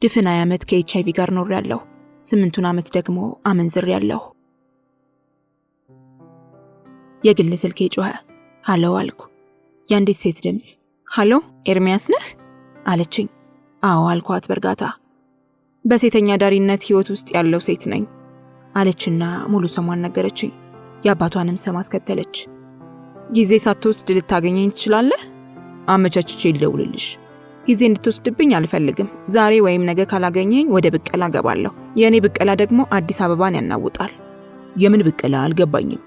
ድፍን 20 ዓመት ከኤችአይቪ ጋር ኖሬያለሁ። 8ቱን ዓመት ደግሞ አመንዝሬያለሁ። የግል ስልኬ ጮኸ። ሃሎ አልኩ። የአንዲት ሴት ድምፅ ሃሎ ኤርሚያስ ነህ አለችኝ። አዎ አልኳት በእርጋታ። በሴተኛ ዳሪነት ህይወት ውስጥ ያለው ሴት ነኝ አለችና ሙሉ ስሟን ነገረችኝ። የአባቷንም ስም አስከተለች። ጊዜ ሳትወስድ ልታገኘኝ ትችላለህ? አመቻችቼ ልደውልልሽ። ጊዜ እንድትወስድብኝ አልፈልግም። ዛሬ ወይም ነገ ካላገኘኝ ወደ ብቀላ ገባለሁ። የእኔ ብቀላ ደግሞ አዲስ አበባን ያናውጣል። የምን ብቀላ አልገባኝም።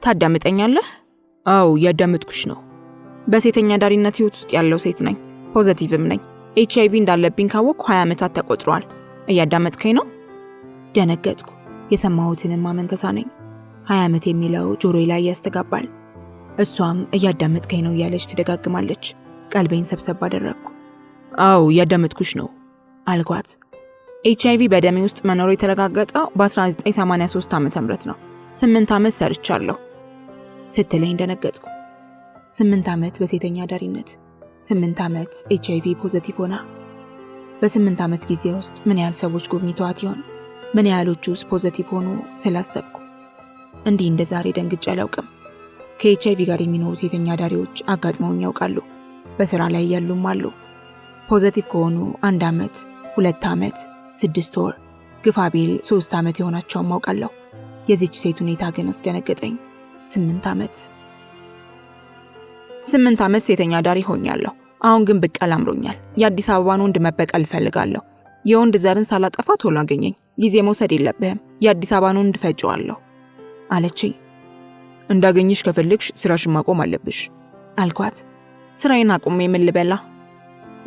ታዳምጠኛለህ? አዎ እያዳመጥኩሽ ነው። በሴተኛ ዳሪነት ህይወት ውስጥ ያለው ሴት ነኝ። ፖዚቲቭም ነኝ። ኤችአይቪ እንዳለብኝ ካወቅኩ 20 ዓመታት ተቆጥሯል። እያዳመጥከኝ ነው? ደነገጥኩ። የሰማሁትንም ማመን ተሳነኝ። 20 ዓመት የሚለው ጆሮዬ ላይ ያስተጋባል። እሷም እያዳመጥከኝ ነው እያለች ትደጋግማለች። ቀልቤን ሰብሰብ አደረግኩ። አዎ እያዳመጥኩሽ ነው አልኳት። ኤችአይቪ በደሜ ውስጥ መኖሩ የተረጋገጠው በ1983 ዓመተ ምህረት ነው። 8 ዓመት ሰርቻለሁ ስትለኝ ደነገጥኩ። 8 ዓመት በሴተኛ ዳሪነት፣ 8 ዓመት ኤችአይቪ ፖዚቲቭ ሆና። በ8 ዓመት ጊዜ ውስጥ ምን ያህል ሰዎች ጎብኝተዋት ይሆን? ምን ያህሎቹስ ፖዚቲቭ ሆኑ ስላሰብኩ እንዲህ እንደ ዛሬ ደንግጬ አላውቅም። ከኤችአይቪ ጋር የሚኖሩ ሴተኛ ዳሪዎች አጋጥመውኝ ያውቃሉ። በስራ ላይ ያሉም አሉ። ፖዚቲቭ ከሆኑ 1 ዓመት፣ 2 ዓመት፣ 6 ወር፣ ግፋቢል 3 ዓመት የሆናቸውም አውቃለሁ። የዚች ሴት ሁኔታ ግን አስደነገጠኝ። 8 ዓመት 8 ዓመት ሴተኛ ዳሪ ሆኛለሁ። አሁን ግን ብቀል አምሮኛል። የአዲስ አበባን ወንድ መበቀል እፈልጋለሁ። የወንድ ዘርን ሳላጠፋ ቶሎ አገኘኝ። ጊዜ መውሰድ የለብህም። የአዲስ አበባን ወንድ ፈጭዋለሁ አለችኝ። እንዳገኝሽ ከፈለግሽ ስራሽን ማቆም አለብሽ አልኳት። ስራዬን አቁሜ ምን ልበላ?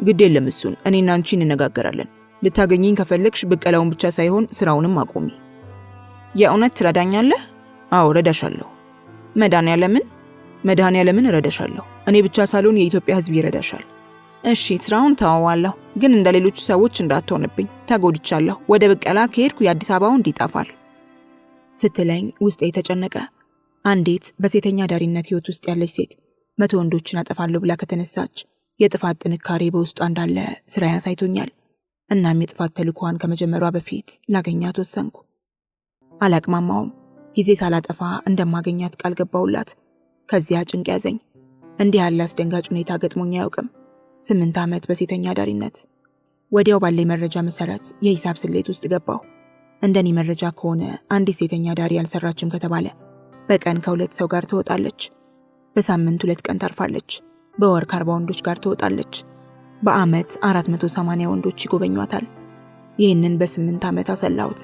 ግድ የለም እሱን እኔና አንቺ እንነጋገራለን። ልታገኘኝ ከፈለግሽ ብቀላውን ብቻ ሳይሆን ስራውንም አቆሚ። የእውነት ትረዳኛለህ? አዎ ረዳሻለሁ። መድኃኒዓለምን ረዳሻለሁ። እኔ ብቻ ሳልሆን የኢትዮጵያ ሕዝብ ይረዳሻል። እሺ ስራውን ተዋዋለሁ፣ ግን እንደ ሌሎቹ ሰዎች እንዳትሆንብኝ። ተጎድቻለሁ። ወደ ብቀላ ከሄድኩ የአዲስ አበባው እንዲጠፋል ስትለኝ ውስጤ ተጨነቀ። አንዲት በሴተኛ ዳሪነት ህይወት ውስጥ ያለች ሴት 100 ወንዶችን አጠፋለሁ ብላ ከተነሳች የጥፋት ጥንካሬ በውስጧ እንዳለ ስራ ያሳይቶኛል። እናም የጥፋት ተልኳን ከመጀመሯ በፊት ላገኛት ወሰንኩ። አላቅማማውም። ጊዜ ሳላጠፋ እንደማገኛት ቃል ገባውላት። ከዚያ ጭንቅ ያዘኝ። እንዲህ ያለ አስደንጋጭ ሁኔታ ገጥሞኝ አያውቅም። 8 ዓመት በሴተኛ ዳሪነት። ወዲያው ባለኝ መረጃ መሰረት የሂሳብ ስሌት ውስጥ ገባው። እንደኔ መረጃ ከሆነ አንዲት ሴተኛ ዳሪ አልሰራችም ከተባለ በቀን ከ2 ሰው ጋር ትወጣለች። በሳምንት 2 ቀን ታርፋለች። በወር ከ40 ወንዶች ጋር ትወጣለች። በአመት 480 ወንዶች ይጎበኟታል። ይህንን በ8 ዓመት አሰላሁት።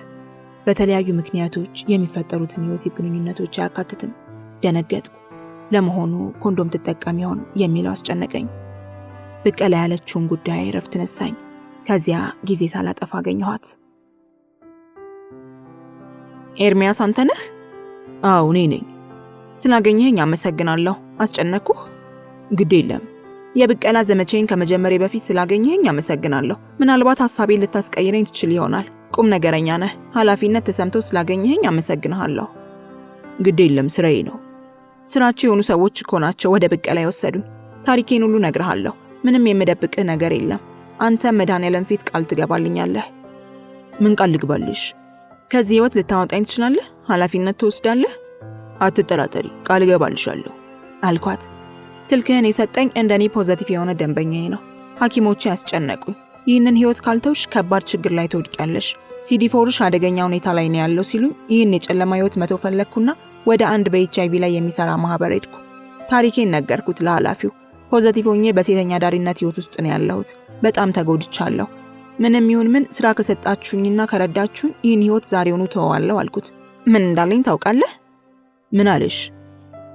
በተለያዩ ምክንያቶች የሚፈጠሩትን የወሲብ ግንኙነቶች አያካትትም። ደነገጥኩ። ለመሆኑ ኮንዶም ትጠቀም ይሆን የሚለው አስጨነቀኝ። ብቀላ ያለችውን ጉዳይ ረፍት ነሳኝ። ከዚያ ጊዜ ሳላጠፋ አገኘኋት። ኤርሚያስ አንተ ነህ? አዎ እኔ ነኝ። ስላገኘኸኝ አመሰግናለሁ። አስጨነኩህ? ግድ የለም። የብቀላ ዘመቻዬን ከመጀመሪያ በፊት ስላገኘኸኝ አመሰግናለሁ። ምናልባት ሐሳቤን ልታስቀይረኝ ትችል ይሆናል። ቁም ነገረኛ ነህ። ኃላፊነት ተሰምቶ ስላገኘኸኝ አመሰግንሃለሁ። ግድ የለም ስራዬ ነው። ስራቸው የሆኑ ሰዎች እኮ ናቸው ወደ ብቀላ የወሰዱኝ። ታሪኬን ሁሉ ነግርሃለሁ። ምንም የምደብቅህ ነገር የለም። አንተ መድኃኒዓለም ፊት ቃል ትገባልኛለህ። ምን ቃል ልግባልሽ? ከዚህ ህይወት ልታወጣኝ ትችላለህ? ኃላፊነት ትወስዳለህ? አትጠራጠሪ፣ ቃል እገባልሻለሁ አልኳት። ስልክህን የሰጠኝ እንደኔ ፖዚቲቭ የሆነ ደንበኛዬ ነው። ሐኪሞቹ ያስጨነቁኝ። ይህንን ህይወት ካልተውሽ ከባድ ችግር ላይ ትወድቂያለሽ፣ ሲዲ4ሽ አደገኛ ሁኔታ ላይ ነው ያለው ሲሉኝ ይህን የጨለማ ህይወት መተው ፈለግኩና ወደ አንድ በኤችአይቪ ላይ የሚሰራ ማህበር ሄድኩ። ታሪኬን ነገርኩት ለኃላፊው። ፖዚቲቭ ሆኜ በሴተኛ ዳሪነት ህይወት ውስጥ ነው ያለሁት። በጣም ተጎድቻለሁ። ምንም ይሁን ምን ስራ ከሰጣችሁኝና ከረዳችሁኝ ይህን ህይወት ዛሬውኑ ተወዋለሁ አልኩት። ምን እንዳለኝ ታውቃለህ? ምን አለሽ?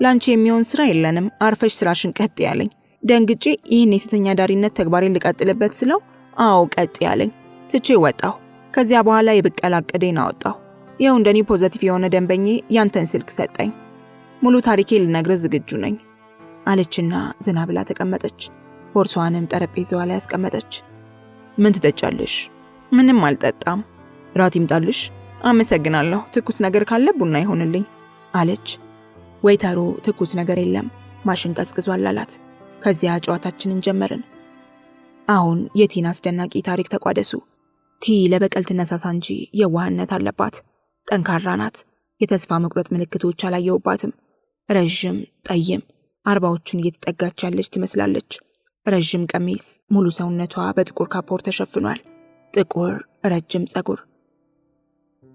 ላንቺ የሚሆን ስራ የለንም፣ አርፈሽ ስራሽን ቀጥ ያለኝ። ደንግጬ ይህን የሴተኛ ዳሪነት ተግባሬን ልቀጥልበት ስለው አዎ ቀጥ ያለኝ። ትቼ ወጣሁ። ከዚያ በኋላ የብቀላ ዕቅዴን አወጣሁ። ይኸው እንደኔ ፖዚቲቭ የሆነ ደንበኛዬ ያንተን ስልክ ሰጠኝ። ሙሉ ታሪኬ ልነግርህ ዝግጁ ነኝ አለችና ዝና ብላ ተቀመጠች። ቦርሷንም ጠረጴዛዋ ላይ አስቀመጠች። ምን ትጠጫለሽ? ምንም አልጠጣም። ራት ይምጣልሽ? አመሰግናለሁ። ትኩስ ነገር ካለ ቡና ይሆንልኝ አለች። ወይተሩ ትኩስ ነገር የለም ማሽን ቀዝቅዟል አላት። ከዚያ ጨዋታችንን ጀመርን። አሁን የቲና አስደናቂ ታሪክ ተቋደሱ። ቲ ለበቀል ትነሳሳ እንጂ የዋህነት አለባት። ጠንካራ ናት። የተስፋ መቁረጥ ምልክቶች አላየውባትም። ረዥም ጠይም፣ 40ዎቹን እየተጠጋች ያለች ትመስላለች። ረዥም ቀሚስ፣ ሙሉ ሰውነቷ በጥቁር ካፖርት ተሸፍኗል። ጥቁር ረጅም ጸጉር።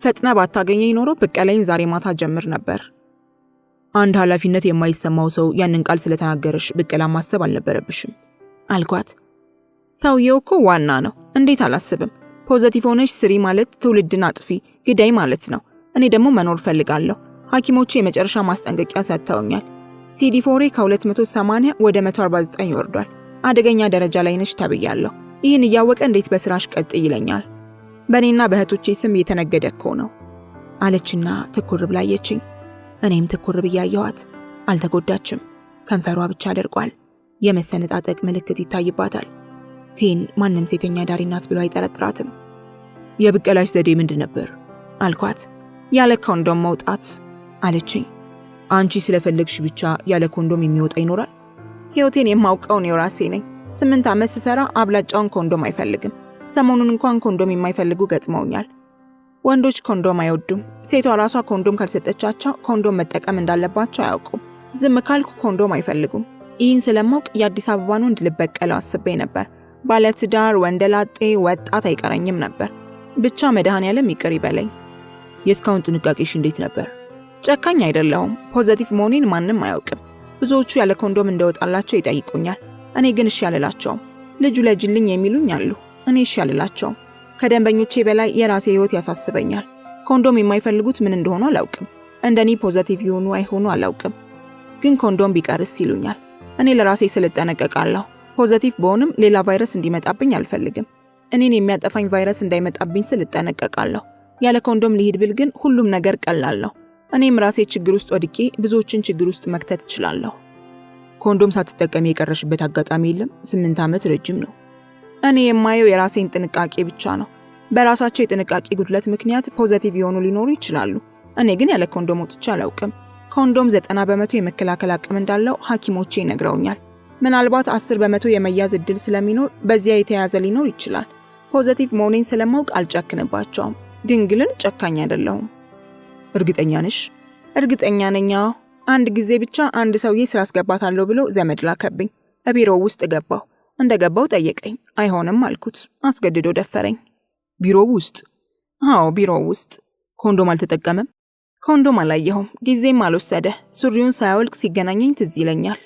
ፈጥና ባታገኘኝ ኖሮ ብቀላይን ዛሬ ማታ ጀምር ነበር። አንድ ኃላፊነት የማይሰማው ሰው ያንን ቃል ስለተናገረሽ ብቀላ ማሰብ አልነበረብሽም አልኳት። ሰውየው እኮ ዋና ነው። እንዴት አላስብም? ፖዘቲቭ ሆነሽ ስሪ ማለት ትውልድን አጥፊ ግዳይ ማለት ነው። እኔ ደግሞ መኖር ፈልጋለሁ። ሐኪሞቼ የመጨረሻ ማስጠንቀቂያ ሰጥተውኛል። CD4 ከ280 ወደ 149 ይወርዷል። አደገኛ ደረጃ ላይ ነሽ ተብያለሁ። ይህን እያወቀ እንዴት በስራሽ ቀጥ ይለኛል? በእኔና በእህቶቼ ስም እየተነገደ እኮ ነው አለችና ትኩር ብላ አየችኝ። እኔም ትኩር ብያየኋት። አልተጎዳችም። ከንፈሯ ብቻ ደርቋል። የመሰነጣጠቅ ምልክት ይታይባታል። ቲን ማንም ሴተኛ ዳሪ ናት ብሎ አይጠረጥራትም። የብቀላሽ ዘዴ ምንድን ነበር አልኳት። ያለ ኮንዶም መውጣት አለችኝ። አንቺ ስለፈለግሽ ብቻ ያለ ኮንዶም የሚወጣ ይኖራል? ሕይወቴን የማውቀውን የራሴ ነኝ። 8 ዓመት ስሰራ አብላጫውን ኮንዶም አይፈልግም። ሰሞኑን እንኳን ኮንዶም የማይፈልጉ ገጥመውኛል። ወንዶች ኮንዶም አይወዱም። ሴቷ ራሷ ኮንዶም ካልሰጠቻቸው ኮንዶም መጠቀም እንዳለባቸው አያውቁም። ዝም ካልኩ ኮንዶም አይፈልጉም። ይህን ስለማውቅ የአዲስ አበባን ወንድ ልበቀለው አስቤ ነበር። ባለትዳር ወንደላጤ ወጣት አይቀረኝም ነበር። ብቻ መድኃኔዓለም ይቅር ይበለኝ። የእስካሁን ጥንቃቄሽ እንዴት ነበር? ጨካኝ አይደለሁም። ፖዘቲቭ መሆኔን ማንም አያውቅም። ብዙዎቹ ያለ ኮንዶም እንደወጣላቸው ይጠይቁኛል። እኔ ግን እሺ አልላቸውም። ልጁ ለጅልኝ የሚሉኝ አሉ። እኔ እሺ አልላቸውም። ከደንበኞቼ በላይ የራሴ ህይወት ያሳስበኛል። ኮንዶም የማይፈልጉት ምን እንደሆኑ አላውቅም። እንደኔ ፖዘቲቭ ይሆኑ አይሆኑ አላውቅም። ግን ኮንዶም ቢቀርስ ይሉኛል። እኔ ለራሴ ስለጠነቀቃለሁ። ፖዘቲቭ በሆንም ሌላ ቫይረስ እንዲመጣብኝ አልፈልግም። እኔን የሚያጠፋኝ ቫይረስ እንዳይመጣብኝ ስለጠነቀቃለሁ። ያለ ኮንዶም ልሂድ ብል ግን ሁሉም ነገር ቀላለሁ። እኔም ራሴ ችግር ውስጥ ወድቄ ብዙዎችን ችግር ውስጥ መክተት እችላለሁ። ኮንዶም ሳትጠቀሚ የቀረሽበት አጋጣሚ የለም? 8 ዓመት ረጅም ነው። እኔ የማየው የራሴን ጥንቃቄ ብቻ ነው። በራሳቸው የጥንቃቄ ጉድለት ምክንያት ፖዘቲቭ የሆኑ ሊኖሩ ይችላሉ። እኔ ግን ያለ ኮንዶም ወጥቼ አላውቅም። ኮንዶም 90% የመከላከል አቅም እንዳለው ሐኪሞቼ ነግረውኛል። ምናልባት 10% የመያዝ እድል ስለሚኖር በዚያ የተያዘ ሊኖር ይችላል። ፖዘቲቭ መሆኔን ስለማውቅ አልጨክንባቸውም። ድንግልን ጨካኝ አይደለሁም። እርግጠኛ ነሽ? እርግጠኛ ነኝ። አንድ ጊዜ ብቻ አንድ ሰውዬ ስራ አስገባታለሁ ብሎ ዘመድ ላከብኝ። ቢሮው ውስጥ ገባሁ። እንደገባው ጠየቀኝ። አይሆንም አልኩት። አስገድዶ ደፈረኝ። ቢሮው ውስጥ? አዎ ቢሮው ውስጥ። ኮንዶም አልተጠቀመም? ኮንዶም አላየሁም። ጊዜም አልወሰደ። ሱሪውን ሳያወልቅ ሲገናኘኝ ትዝ ይለኛል።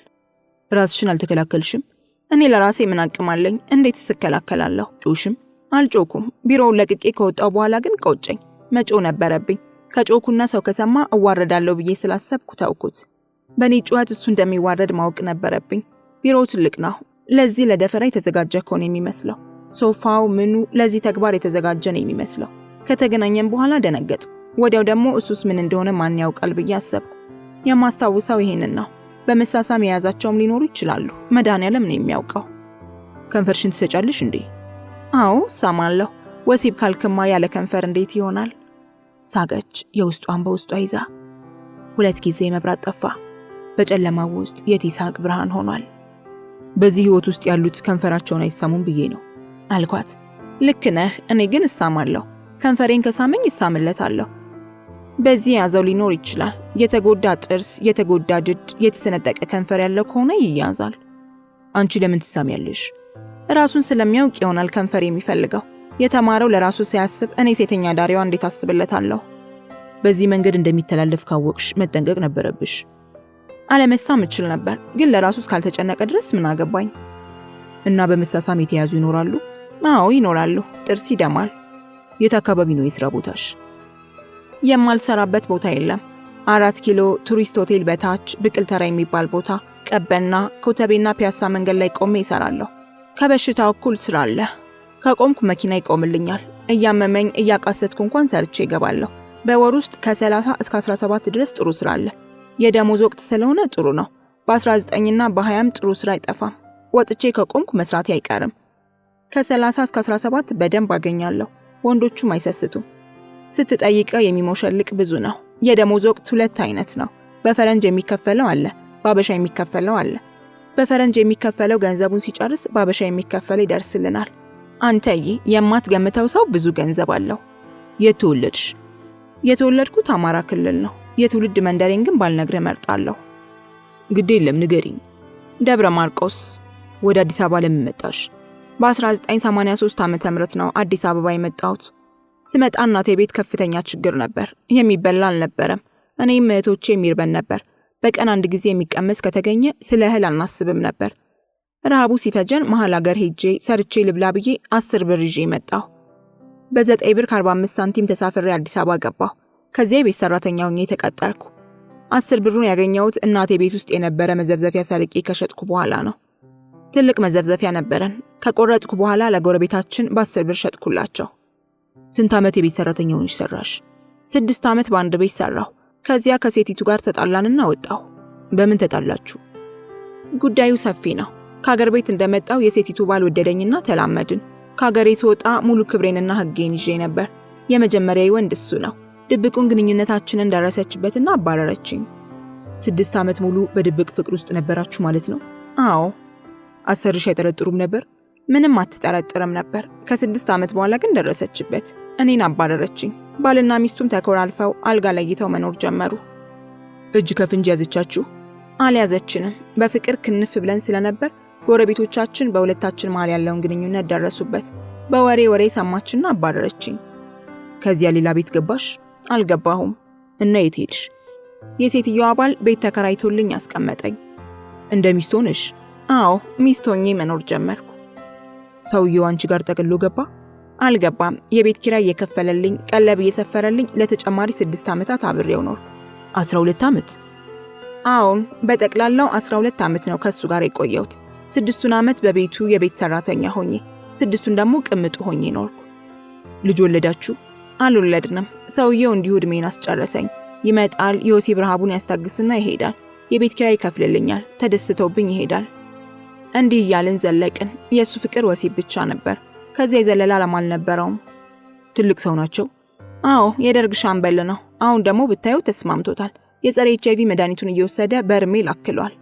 ራስሽን አልተከላከልሽም? እኔ ለራሴ ምን አቅም አለኝ? እንዴት ስከላከላለሁ? ጮሽም? አልጮኩም። ቢሮውን ለቅቄ ከወጣው በኋላ ግን ቆጨኝ። መጮ ነበረብኝ። ከጮኩና ሰው ከሰማ እዋረዳለሁ ብዬ ስላሰብኩ ተውኩት። በእኔ ጩኸት እሱ እንደሚዋረድ ማወቅ ነበረብኝ። ቢሮው ትልቅ ነው። ለዚህ ለደፈራ የተዘጋጀ ከሆነ የሚመስለው ሶፋው ምኑ ለዚህ ተግባር የተዘጋጀ ነው የሚመስለው። ከተገናኘን በኋላ ደነገጡ። ወዲያው ደግሞ እሱስ ምን እንደሆነ ማን ያውቃል ብዬ አሰብኩ። የማስታውሰው ይሄንን ነው። በመሳሳም የያዛቸውም ሊኖሩ ይችላሉ። መድኃኔዓለም ነው የሚያውቀው። ከንፈርሽን ትሰጫለሽ እንዴ? አዎ ሳማለሁ። ወሲብ ካልክማ ያለ ከንፈር እንዴት ይሆናል? ሳገች የውስጧን በውስጧ ይዛ። 2 ጊዜ መብራት ጠፋ። በጨለማው ውስጥ የቲሳቅ ብርሃን ሆኗል። በዚህ ህይወት ውስጥ ያሉት ከንፈራቸውን አይሳሙም ብዬ ነው አልኳት። ልክ ነህ። እኔ ግን እሳማለሁ። ከንፈሬን ከሳመኝ እሳምለታለሁ። በዚህ ያዘው ሊኖር ይችላል። የተጎዳ ጥርስ፣ የተጎዳ ድድ፣ የተሰነጠቀ ከንፈር ያለው ከሆነ ይያዛል። አንቺ ለምን ትሳሚያለሽ? ራሱን ስለሚያውቅ ይሆናል ከንፈር የሚፈልገው። የተማረው ለራሱ ሲያስብ እኔ ሴተኛ ዳሪዋ እንዴት አስብለታለሁ? በዚህ መንገድ እንደሚተላለፍ ካወቅሽ መጠንቀቅ ነበረብሽ። አለመሳም እችል ነበር፣ ግን ለራሱ እስካልተጨነቀ ድረስ ምን አገባኝ? እና በመሳሳም የተያዙ ይኖራሉ? አዎ ይኖራሉ። ጥርስ ይደማል። የት አካባቢ ነው የስራ ቦታሽ? የማልሰራበት ቦታ የለም። 4 ኪሎ ቱሪስት ሆቴል በታች ብቅል ተራ የሚባል ቦታ፣ ቀበና ኮተቤና ፒያሳ መንገድ ላይ ቆሜ ይሰራለሁ። ከበሽታው እኩል ስራ አለ። ከቆምኩ መኪና ይቆምልኛል። እያመመኝ እያቃሰትኩ እንኳን ሰርቼ ይገባለሁ። በወር ውስጥ ከ30 እስከ 17 ድረስ ጥሩ ስራ አለ። የደሞዝ ወቅት ስለሆነ ጥሩ ነው። በ19ና በ20ም ጥሩ ስራ አይጠፋም። ወጥቼ ከቆምኩ መስራቴ አይቀርም። ከ30 እስከ 17 በደንብ አገኛለሁ። ወንዶቹም አይሰስቱም። ስትጠይቀው የሚሞሸልቅ ብዙ ነው። የደሞዝ ወቅት 2 አይነት ነው። በፈረንጅ የሚከፈለው አለ፣ ባበሻ የሚከፈለው አለ። በፈረንጅ የሚከፈለው ገንዘቡን ሲጨርስ ባበሻ የሚከፈለው ይደርስልናል። አንተዬ የማትገምተው ሰው ብዙ ገንዘብ አለው። የት ተወለድሽ? የተወለድኩት አማራ ክልል ነው። የትውልድ መንደሬን ግን ባልነግርህ እመርጣለሁ። ግድ የለም ንገሪኝ። ደብረ ማርቆስ። ወደ አዲስ አበባ ለምን መጣሽ? በ1983 ዓ.ም ነው አዲስ አበባ የመጣሁት። ስመጣ እናቴ ቤት ከፍተኛ ችግር ነበር። የሚበላ አልነበረም። እኔም እህቶቼ የሚርበን ነበር። በቀን አንድ ጊዜ የሚቀመስ ከተገኘ ስለ እህል አናስብም ነበር። ረሃቡ ሲፈጀን መሀል ሀገር ሄጄ ሰርቼ ልብላ ብዬ 10 ብር ይዤ መጣሁ። በ9 ብር ከ45 ሳንቲም ተሳፍሬ አዲስ አበባ ገባሁ። ከዚያ የቤት ሰራተኛ ሆኜ ተቀጠርኩ። 10 ብሩን ያገኘሁት እናቴ ቤት ውስጥ የነበረ መዘብዘፊያ ሰርቄ ከሸጥኩ በኋላ ነው። ትልቅ መዘብዘፊያ ነበረን። ከቆረጥኩ በኋላ ለጎረቤታችን በ10 ብር ሸጥኩላቸው። ስንት ዓመት የቤት ሰራተኛ ሆነሽ ሰራሽ? 6 ዓመት በአንድ ቤት ሰራሁ። ከዚያ ከሴቲቱ ጋር ተጣላንና ወጣሁ። በምን ተጣላችሁ? ጉዳዩ ሰፊ ነው። ከሀገር ቤት እንደመጣው የሴቲቱ ባል ወደደኝና ተላመድን። ከሀገሬ ስወጣ ሙሉ ክብሬንና ሕጌን ይዤ ነበር። የመጀመሪያዊ ወንድ እሱ ነው። ድብቁን ግንኙነታችንን ደረሰችበትና አባረረችኝ። 6 ዓመት ሙሉ በድብቅ ፍቅር ውስጥ ነበራችሁ ማለት ነው? አዎ። አሰርሽ አይጠረጥሩም ነበር? ምንም አትጠረጥርም ነበር። ከ6 ዓመት በኋላ ግን ደረሰችበት። እኔን አባረረችኝ። ባልና ሚስቱም ተኮራልፈው አልጋ ለይተው መኖር ጀመሩ። እጅ ከፍንጅ ያዘቻችሁ? አልያዘችንም። በፍቅር ክንፍ ብለን ስለነበር ጎረቤቶቻችን በሁለታችን መሃል ያለውን ግንኙነት ደረሱበት። በወሬ ወሬ ሰማችና አባረረችኝ። ከዚያ ሌላ ቤት ገባሽ? አልገባሁም። እና የት ሄድሽ? የሴትዮዋ ባል ቤት ተከራይቶልኝ አስቀመጠኝ። እንደ ሚስት ሆነሽ? አዎ፣ ሚስት ሆኜ መኖር ጀመርኩ። ሰውየው አንቺ ጋር ጠቅሎ ገባ? አልገባም። የቤት ኪራይ እየከፈለልኝ ቀለብ እየሰፈረልኝ ለተጨማሪ 6 ዓመታት አብሬው ኖርኩ። 12 ዓመት? አዎን፣ በጠቅላላው 12 ዓመት ነው ከሱ ጋር የቆየሁት። 6ቱን ዓመት በቤቱ የቤት ሰራተኛ ሆኜ፣ 6ቱን ደግሞ ቅምጡ ሆኜ ኖርኩ። ልጅ ወለዳችሁ? አልወለድንም። ሰውየው እንዲሁ ዕድሜን አስጨረሰኝ። ይመጣል፣ የወሲብ ረሃቡን ያስታግስና ይሄዳል። የቤት ኪራይ ይከፍልልኛል፣ ተደስተውብኝ ይሄዳል። እንዲህ እያልን ዘለቅን። የእሱ ፍቅር ወሲብ ብቻ ነበር። ከዚያ የዘለለ ዓላማ አልነበረውም። ትልቅ ሰው ናቸው? አዎ፣ የደርግ ሻምበል ነው። አሁን ደግሞ ብታየው ተስማምቶታል። የጸረ HIV መድኃኒቱን እየወሰደ በርሜል አክሏል።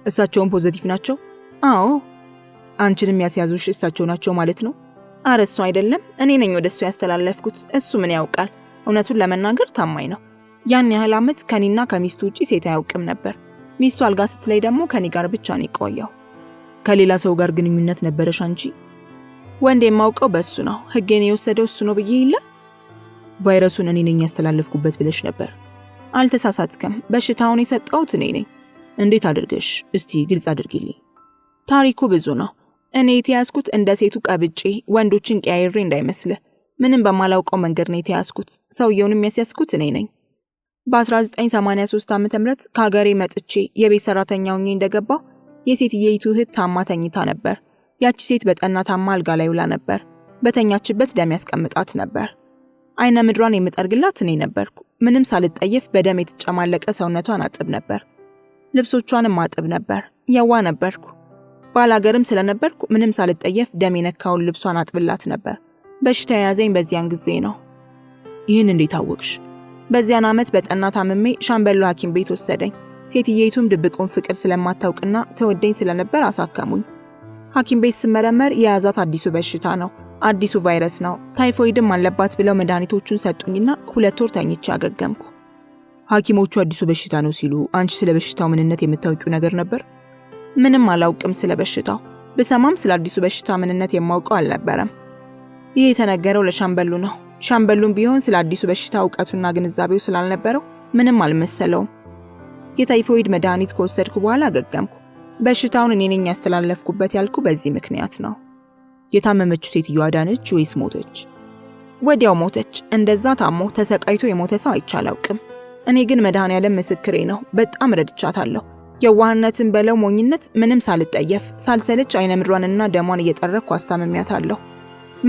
እሳቸውን ፖዘቲቭ ናቸው? አዎ። አንቺንም ያስያዙሽ እሳቸው ናቸው ማለት ነው? አረ እሱ አይደለም፣ እኔ ነኝ ወደሱ ያስተላለፍኩት። እሱ ምን ያውቃል? እውነቱን ለመናገር ታማኝ ነው። ያን ያህል ዓመት ከኔና ከሚስቱ ውጪ ሴት አያውቅም ነበር። ሚስቱ አልጋ ስትለይ ደግሞ ከኔ ጋር ብቻ ነው የቆየው። ከሌላ ሰው ጋር ግንኙነት ነበረሽ አንቺ? ወንድ የማውቀው በሱ ነው። ሕጌን የወሰደው እሱ ነው ብዬ ይላ። ቫይረሱን እኔ ነኝ ያስተላለፍኩበት ብለሽ ነበር። አልተሳሳትክም። በሽታውን የሰጠሁት እኔ ነኝ። እንዴት አድርገሽ? እስቲ ግልጽ አድርጊልኝ። ታሪኩ ብዙ ነው። እኔ የተያዝኩት እንደ ሴቱ ቀብጬ ወንዶችን ቀያይሬ እንዳይመስልህ። ምንም በማላውቀው መንገድ ነው የተያዝኩት። ሰውየውን የሚያስያዝኩት እኔ ነኝ። በ1983 ዓ.ም ከሀገሬ መጥቼ የቤት ሰራተኛ ሆኜ እንደገባው የሴትየይቱ እህት ታማ ተኝታ ነበር። ያቺ ሴት በጠና ታማ አልጋ ላይ ውላ ነበር። በተኛችበት ደም ያስቀምጣት ነበር። አይነ ምድሯን የምጠርግላት እኔ ነበርኩ። ምንም ሳልጠየፍ በደም የተጨማለቀ ሰውነቷን አጥብ ነበር። ልብሶቿንም አጥብ ነበር። የዋ ነበርኩ። ባላገርም ስለነበርኩ ምንም ሳልጠየፍ ደም የነካውን ልብሷን አጥብላት ነበር። በሽታ የያዘኝ በዚያን ጊዜ ነው። ይህን እንዴት አወቅሽ? በዚያን ዓመት በጠና ታምሜ ሻምበሎ ሐኪም ቤት ወሰደኝ። ሴትየይቱም ድብቁን ፍቅር ስለማታውቅና ተወደኝ ስለነበር አሳከሙኝ። ሐኪም ቤት ስመረመር የያዛት አዲሱ በሽታ ነው። አዲሱ ቫይረስ ነው። ታይፎይድም አለባት ብለው መድኃኒቶቹን ሰጡኝና 2 ወር ተኝቼ አገገምኩ። ሐኪሞቹ አዲሱ በሽታ ነው ሲሉ አንቺ ስለ በሽታው ምንነት የምታውቂው ነገር ነበር? ምንም አላውቅም ስለ በሽታው። ብሰማም ስለ አዲሱ በሽታ ምንነት የማውቀው አልነበረም። ይህ የተነገረው ለሻምበሉ ነው። ሻምበሉም ቢሆን ስለ አዲሱ በሽታ እውቀቱና ግንዛቤው ስላልነበረው ምንም አልመሰለውም። የታይፎይድ መድኃኒት ከወሰድኩ በኋላ አገገምኩ። በሽታውን እኔ ነኝ ያስተላለፍኩበት ያልኩ በዚህ ምክንያት ነው። የታመመችው ሴትዮዋ ዳነች ወይስ ሞተች? ወዲያው ሞተች። እንደዛ ታሞ ተሰቃይቶ የሞተ ሰው አይቼ አላውቅም። እኔ ግን መድኃኔዓለም ምስክሬ ነው፣ በጣም ረድቻታለሁ። የዋህነትን በለው ሞኝነት ምንም ሳልጠየፍ ሳልሰልች አይነ ምድሯንና ደሟን እየጠረኩ አስታምሚያታለሁ።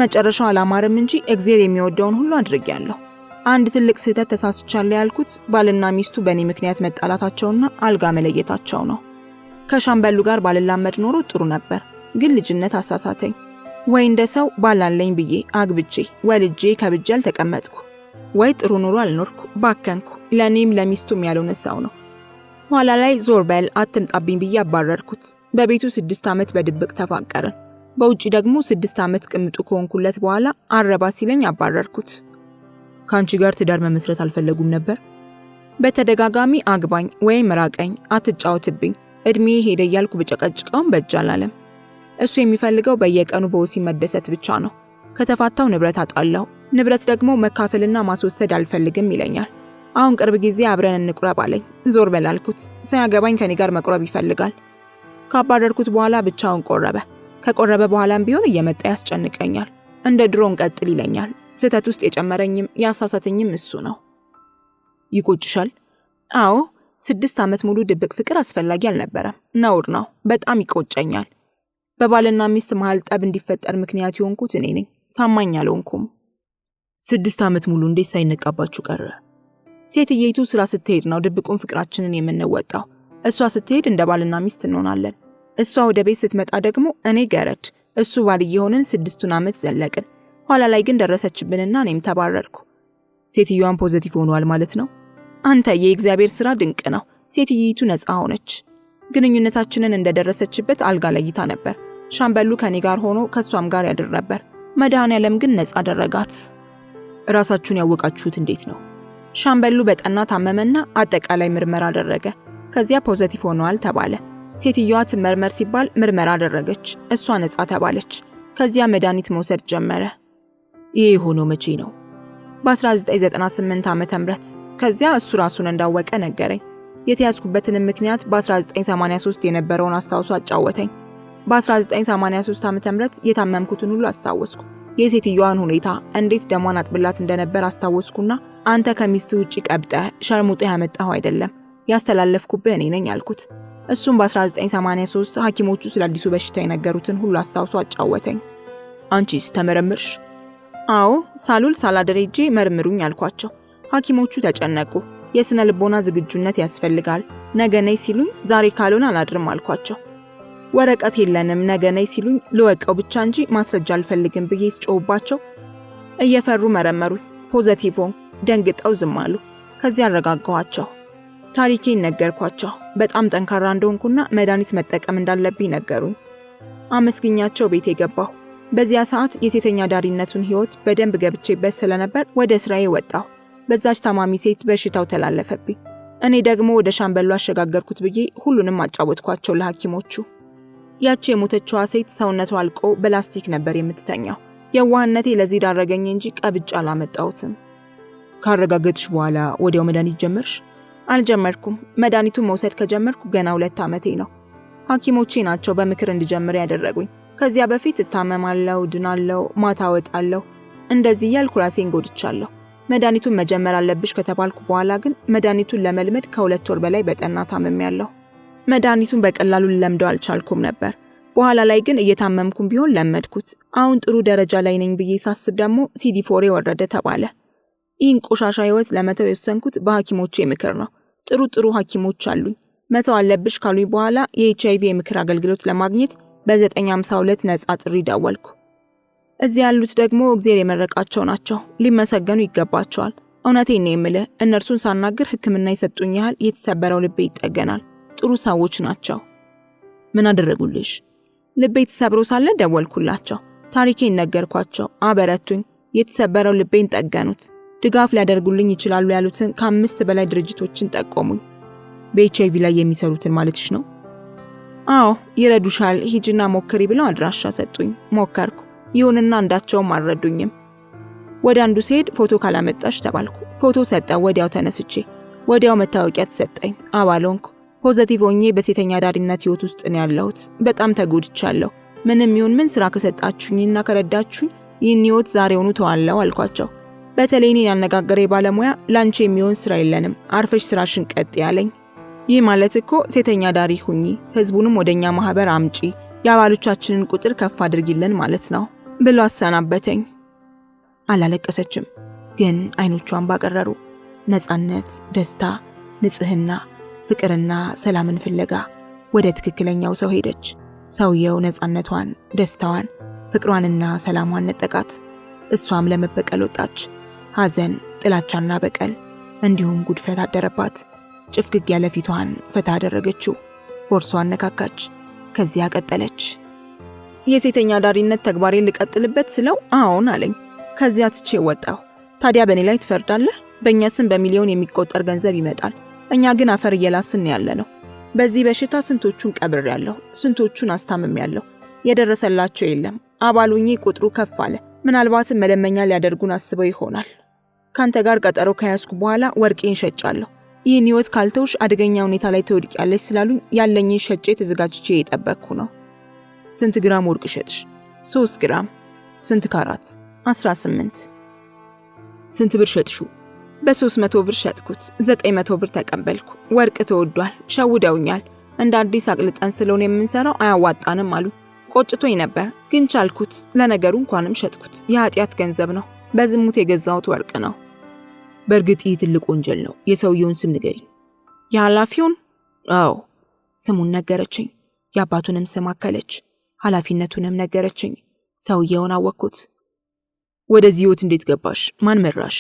መጨረሻው አላማረም እንጂ እግዚአብሔር የሚወደውን ሁሉ አድርጌያለሁ። አንድ ትልቅ ስህተት ተሳስቻለሁ ያልኩት ባልና ሚስቱ በእኔ ምክንያት መጣላታቸውና አልጋ መለየታቸው ነው። ከሻምበሉ ጋር ባልላመድ ኖሮ ጥሩ ነበር፣ ግን ልጅነት አሳሳተኝ። ወይ እንደ ሰው ባላለኝ ብዬ አግብቼ ወልጄ ከብጄ አልተቀመጥኩ፣ ወይ ጥሩ ኑሮ አልኖርኩ፣ ባከንኩ። ለእኔም ለሚስቱም ያልሆነ ሰው ነው። ኋላ ላይ ዞር በል አትምጣብኝ ብዬ አባረርኩት። በቤቱ 6 ዓመት በድብቅ ተፋቀርን። በውጪ ደግሞ 6 ዓመት ቅምጡ ከሆንኩለት በኋላ አረባ ሲለኝ አባረርኩት። ከአንቺ ጋር ትዳር መመስረት አልፈለጉም ነበር? በተደጋጋሚ አግባኝ ወይም ራቀኝ፣ አትጫወትብኝ፣ እድሜ ሄደ እያልኩ ብጨቀጭቀውም በእጅ አላለም። እሱ የሚፈልገው በየቀኑ በወሲብ መደሰት ብቻ ነው። ከተፋታው ንብረት አጣለሁ፣ ንብረት ደግሞ መካፈልና ማስወሰድ አልፈልግም ይለኛል። አሁን ቅርብ ጊዜ አብረን እንቁረብ አለኝ። ዞር በላልኩት። ሳያገባኝ ከኔ ጋር መቁረብ ይፈልጋል። ካባረርኩት በኋላ ብቻውን ቆረበ። ከቆረበ በኋላም ቢሆን እየመጣ ያስጨንቀኛል። እንደ ድሮ እንቀጥል ይለኛል። ስህተት ውስጥ የጨመረኝም ያሳሳተኝም እሱ ነው። ይቆጭሻል? አዎ፣ 6 ዓመት ሙሉ ድብቅ ፍቅር አስፈላጊ አልነበረም። ነውር ነው። በጣም ይቆጨኛል። በባልና ሚስት መሃል ጠብ እንዲፈጠር ምክንያት የሆንኩት እኔ ነኝ። ታማኝ አልሆንኩም። 6 ዓመት ሙሉ እንዴት ሳይነቃባችሁ ቀረ? ሴትየይቱ ስራ ስትሄድ ነው ድብቁን ፍቅራችንን የምንወጣው። እሷ ስትሄድ እንደ ባልና ሚስት እንሆናለን። እሷ ወደ ቤት ስትመጣ ደግሞ እኔ ገረድ፣ እሱ ባል እየሆንን 6 ዓመት ዘለቅን። ኋላ ላይ ግን ደረሰችብንና እኔም ተባረርኩ። ሴትዮዋን ፖዚቲቭ ሆኗል ማለት ነው? አንተ የእግዚአብሔር ስራ ድንቅ ነው። ሴትየይቱ ነፃ ሆነች። ግንኙነታችንን እንደደረሰችበት አልጋ ለይታ ነበር። ሻምበሉ ከኔ ጋር ሆኖ ከሷም ጋር ያድር ነበር። መድኃኔዓለም ግን ነፃ አደረጋት። ራሳችሁን ያወቃችሁት እንዴት ነው? ሻምበሉ በጠና ታመመና አጠቃላይ ምርመራ አደረገ። ከዚያ ፖዚቲቭ ሆኗል ተባለ። ሴትዮዋ ትመርመር ሲባል ምርመራ አደረገች። እሷ ነፃ ተባለች። ከዚያ መድኃኒት መውሰድ ጀመረ። ይሄ የሆነው መቼ ነው? በ1998 ዓመተ ምህረት። ከዚያ እሱ ራሱን እንዳወቀ ነገረኝ። የተያዝኩበትንም ምክንያት በ1983 የነበረውን አስታውሶ አጫወተኝ። በ1983 ዓመተ ምህረት የታመምኩትን ሁሉ አስታወስኩ። የሴትዮዋን ሁኔታ እንዴት ደሟን አጥብላት እንደነበር አስታወስኩና አንተ ከሚስት ውጪ ቀብጠህ ሸርሙጤ ያመጣኸው አይደለም፣ ያስተላለፍኩብህ እኔ ነኝ አልኩት። እሱም በ1983 ሐኪሞቹ ስለ አዲሱ በሽታ የነገሩትን ሁሉ አስታውሶ አጫወተኝ። አንቺስ ተመረመርሽ? አዎ፣ ሳሉል ሳላደር ሄጄ መርምሩኝ አልኳቸው። ሐኪሞቹ ተጨነቁ። የስነ ልቦና ዝግጁነት ያስፈልጋል። ነገ ነይ ሲሉኝ ዛሬ ካልሆነ አላድርም አልኳቸው። ወረቀት የለንም ነገ ነይ ሲሉኝ ልወቀው ብቻ እንጂ ማስረጃ አልፈልግም ብዬ ስጮህባቸው እየፈሩ መረመሩኝ። ፖዚቲቭ ሆንኩ። ደንግጠው ዝም አሉ። ከዚያ አረጋጋኋቸው። ታሪኬን ነገርኳቸው። በጣም ጠንካራ እንደሆንኩና መድኃኒት መጠቀም እንዳለብኝ ነገሩኝ። አመስግኛቸው ቤቴ ገባሁ። በዚያ ሰዓት የሴተኛ ዳሪነቱን ህይወት በደንብ ገብቼበት ስለነበር ወደ ስራዬ ወጣሁ። በዛች ታማሚ ሴት በሽታው ተላለፈብኝ። እኔ ደግሞ ወደ ሻምበሉ አሸጋገርኩት ብዬ ሁሉንም አጫወትኳቸው ለሐኪሞቹ። ያቺ የሞተችዋ ሴት ሰውነቷ አልቆ በላስቲክ ነበር የምትተኛው። የዋህነቴ ለዚህ ዳረገኝ እንጂ ቀብጬ አላመጣሁትም። ካረጋገጥሽ በኋላ ወዲያው መድኃኒት ጀመርሽ? አልጀመርኩም። መድኃኒቱን መውሰድ ከጀመርኩ ገና 2 ዓመቴ ነው። ሐኪሞቼ ናቸው በምክር እንድጀምር ያደረጉኝ። ከዚያ በፊት እታመማለሁ፣ ድናለሁ፣ ማታ ወጣለሁ። እንደዚህ እያልኩ ራሴን ጎድቻለሁ። መድኃኒቱን መጀመር አለብሽ ከተባልኩ በኋላ ግን መድኃኒቱን ለመልመድ ከ2 ወር በላይ በጠና ታምሜያለሁ። መድኃኒቱን በቀላሉ ለምደው አልቻልኩም ነበር። በኋላ ላይ ግን እየታመምኩም ቢሆን ለመድኩት። አሁን ጥሩ ደረጃ ላይ ነኝ ብዬ ሳስብ ደግሞ CD4 ወረደ ተባለ። ይህን ቆሻሻ ህይወት ለመተው የወሰንኩት በሐኪሞቼ ምክር ነው። ጥሩ ሐኪሞች አሉኝ። መተው አለብሽ ካሉኝ በኋላ የኤችአይቪ የምክር አገልግሎት ለማግኘት በ952 ነፃ ጥሪ ደወልኩ። እዚህ ያሉት ደግሞ እግዚአብሔር የመረቃቸው ናቸው። ሊመሰገኑ ይገባቸዋል። እውነቴን ነው የምልህ፣ እነርሱን ሳናግር ሕክምና የሰጡኝ ያህል የተሰበረው ልቤ ይጠገናል። ጥሩ ሰዎች ናቸው። ምን አደረጉልሽ? ልቤ ተሰብሮ ሳለ ደወልኩላቸው። ታሪኬን ነገርኳቸው። አበረቱኝ። የተሰበረው ልቤን ጠገኑት። ድጋፍ ሊያደርጉልኝ ይችላሉ ያሉትን ከ5 በላይ ድርጅቶችን ጠቆሙኝ። በኤችአይቪ ላይ የሚሰሩትን ማለትሽ ነው? አዎ፣ ይረዱሻል፣ ሂጂና ሞክሪ ብለው አድራሻ ሰጡኝ። ሞከርኩ። ይሁንና አንዳቸውም አልረዱኝም። ወደ አንዱ ሲሄድ ፎቶ ካላመጣሽ ተባልኩ። ፎቶ ሰጠው። ወዲያው ተነስቼ ወዲያው መታወቂያ ተሰጠኝ። አባል ሆንኩ። ፖዚቲቭ ሆኜ በሴተኛ ዳሪነት ህይወት ውስጥ ነው ያለሁት። በጣም ተጎድቻለሁ። ምንም ይሁን ምን ስራ ከሰጣችሁኝና ከረዳችሁኝ ይህን ህይወት ዛሬውኑ ተዋለው አልኳቸው። በተለይ እኔን ያነጋገረ ባለሙያ ላንቺ የሚሆን ስራ የለንም፣ አርፈሽ ስራሽን ቀጥ ያለኝ። ይህ ማለት እኮ ሴተኛ ዳሪ ሁኚ፣ ህዝቡንም ወደኛ ማህበር አምጪ፣ የአባሎቻችንን ቁጥር ከፍ አድርጊልን ማለት ነው ብሎ አሰናበተኝ። አላለቀሰችም፣ ግን አይኖቿን ባቀረሩ። ነፃነት፣ ደስታ፣ ንጽህና፣ ፍቅርና ሰላምን ፍለጋ ወደ ትክክለኛው ሰው ሄደች። ሰውየው ነፃነቷን፣ ደስታዋን፣ ፍቅሯንና ሰላሟን ነጠቃት። እሷም ለመበቀል ወጣች። ሐዘን፣ ጥላቻና በቀል እንዲሁም ጉድፈት አደረባት። ጭፍግግ ያለ ፊቷን ፈታ አደረገችው። ቦርሷን ነካካች። ከዚያ ቀጠለች። የሴተኛ ዳሪነት ተግባሬን ልቀጥልበት ስለው አዎን አለኝ። ከዚያ ትቼ ወጣሁ። ታዲያ በእኔ ላይ ትፈርዳለህ? በእኛ ስም በሚሊዮን የሚቆጠር ገንዘብ ይመጣል። እኛ ግን አፈር እየላስን ያለ ነው። በዚህ በሽታ ስንቶቹን ቀብሬያለሁ፣ ስንቶቹን አስታምሜያለሁ። የደረሰላቸው የለም። አባሉኜ ቁጥሩ ከፍ አለ። ምናልባትም መለመኛ ሊያደርጉን አስበው ይሆናል። ካንተ ጋር ቀጠሮ ከያዝኩ በኋላ ወርቄን ሸጫለሁ። ይህን ህይወት ካልተውሽ አደገኛ ሁኔታ ላይ ትወድቂያለሽ ስላሉኝ ያለኝን ሸጬ ተዘጋጅቼ የጠበቅኩ ነው። ስንት ግራም ወርቅ ሸጥሽ? 3 ግራም። ስንት ካራት? 18። ስንት ብር ሸጥሽው? በ300 ብር ሸጥኩት። 900 ብር ተቀበልኩ። ወርቅ ተወዷል፣ ሸውደውኛል። እንደ አዲስ አቅልጠን ስለሆነ የምንሰራው አያዋጣንም አሉ። ቆጭቶኝ ነበር ግን ቻልኩት። ለነገሩ እንኳንም ሸጥኩት። የኃጢአት ገንዘብ ነው። በዝሙት የገዛሁት ወርቅ ነው። በእርግጥ ይህ ትልቅ ወንጀል ነው። የሰውየውን ስም ንገሪኝ። የኃላፊውን? አዎ። ስሙን ነገረችኝ። የአባቱንም ስም አከለች። ኃላፊነቱንም ነገረችኝ። ሰውየውን አወቅኩት። ወደዚህ ህይወት እንዴት ገባሽ? ማን መራሽ?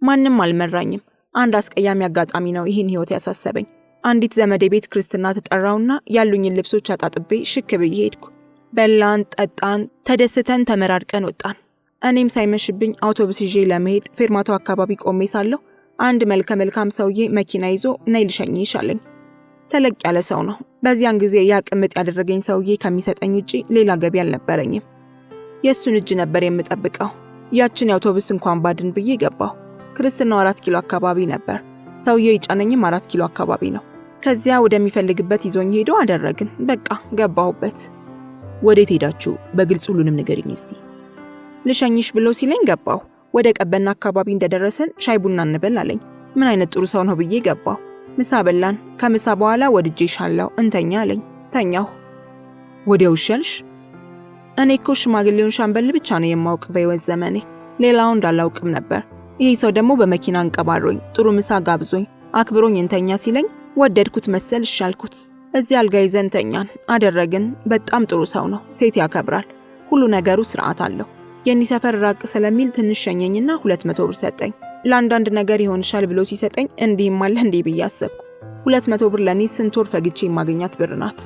ማንም አልመራኝም። አንድ አስቀያሚ አጋጣሚ ነው ይህን ህይወት ያሳሰበኝ። አንዲት ዘመዴ ቤት ክርስትና ተጠራውና ያሉኝን ልብሶች አጣጥቤ ሽክ ብዬ ሄድኩ። በላን፣ ጠጣን፣ ተደስተን ተመራርቀን ወጣን። እኔም ሳይመሽብኝ አውቶቡስ ይዤ ለመሄድ ፌርማታው አካባቢ ቆሜ ሳለሁ አንድ መልከ መልካም ሰውዬ መኪና ይዞ ነይ ልሸኝሽ አለኝ። ተለቅ ያለ ሰው ነው። በዚያን ጊዜ ያ ቅምጥ ያደረገኝ ሰውዬ ከሚሰጠኝ ውጪ ሌላ ገቢ አልነበረኝም። የእሱን እጅ ነበር የምጠብቀው። ያችን የአውቶቡስ እንኳን ባድን ብዬ ገባሁ። ክርስትናው 4 ኪሎ አካባቢ ነበር። ሰውዬው ይጫነኝም 4 ኪሎ አካባቢ ነው። ከዚያ ወደሚፈልግበት ይዞኝ ሄዶ አደረግን። በቃ ገባሁበት። ወዴት ሄዳችሁ? በግልጽ ሁሉንም ንገሪኝ እስቲ። ልሸኝሽ ብሎ ሲለኝ ገባሁ። ወደ ቀበና አካባቢ እንደደረሰን ሻይ ቡና እንበል አለኝ። ምን አይነት ጥሩ ሰው ነው ብዬ ገባሁ። ምሳ በላን። ከምሳ በኋላ ወድጄሻለሁ እንተኛ አለኝ። ተኛሁ። ወዲያው ሻልሽ? እኔ እኮ ሽማግሌውን ሻምበል ብቻ ነው የማውቅ በሕይወት ዘመኔ። ሌላው እንዳላውቅም ነበር። ይህ ሰው ደግሞ በመኪና አንቀባሮኝ ጥሩ ምሳ ጋብዞኝ አክብሮኝ እንተኛ ሲለኝ ወደድኩት መሰል እሻልኩት። እዚህ አልጋ ይዘን ተኛን አደረግን። በጣም ጥሩ ሰው ነው። ሴት ያከብራል። ሁሉ ነገሩ ስርዓት አለው። የኔ ሰፈር ራቅ ስለሚል ትንሽ ሸኘኝና 200 ብር ሰጠኝ። ለአንዳንድ ነገር ይሆንሻል ብሎ ሲሰጠኝ እንዲህም አለ እንዲህ ብዬ አሰብኩ። 200 ብር ለኔ ስንት ወር ፈግቼ የማገኛት ብር ናት።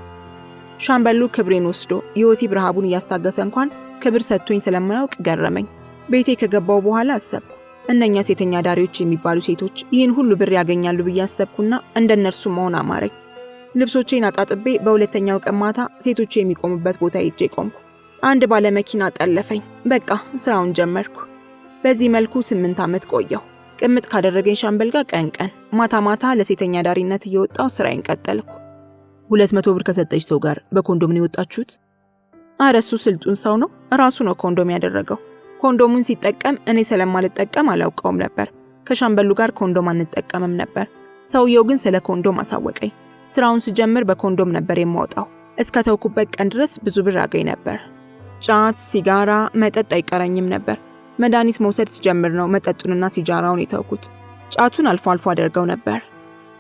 ሻምበሉ ክብሬን ወስዶ የወሲብ ረሃቡን እያስታገሰ እንኳን ክብር ሰጥቶኝ ስለማያውቅ ገረመኝ። ቤቴ ከገባው በኋላ አሰብኩ። እነኛ ሴተኛ ዳሪዎች የሚባሉ ሴቶች ይህን ሁሉ ብር ያገኛሉ ብዬ አሰብኩና እንደነርሱ መሆን አማረኝ። ልብሶቼን አጣጥቤ በሁለተኛው ቀን ማታ ሴቶቹ የሚቆሙበት ቦታ ሄጄ ቆምኩ። አንድ ባለ መኪና ጠለፈኝ። በቃ ስራውን ጀመርኩ። በዚህ መልኩ 8 ዓመት ቆየሁ። ቅምጥ ካደረገኝ ሻምበል ጋር ቀን ቀን ማታ ማታ ለሴተኛ ዳሪነት እየወጣው ስራዬን ቀጠልኩ። 200 ብር ከሰጠች ሰው ጋር በኮንዶም ነው የወጣችሁት? አረሱ ስልጡን ሰው ነው። ራሱ ነው ኮንዶም ያደረገው። ኮንዶሙን ሲጠቀም እኔ ስለማልጠቀም አላውቀውም ነበር። ከሻምበሉ ጋር ኮንዶም አንጠቀምም ነበር። ሰውየው ግን ስለ ኮንዶም አሳወቀኝ። ስራውን ስጀምር በኮንዶም ነበር የማወጣው። እስከ ተውኩበት ቀን ድረስ ብዙ ብር አገኝ ነበር። ጫት፣ ሲጋራ፣ መጠጥ አይቀረኝም ነበር። መድኃኒት መውሰድ ስጀምር ነው መጠጡንና ሲጃራውን የተውኩት። ጫቱን አልፎ አልፎ አደርገው ነበር።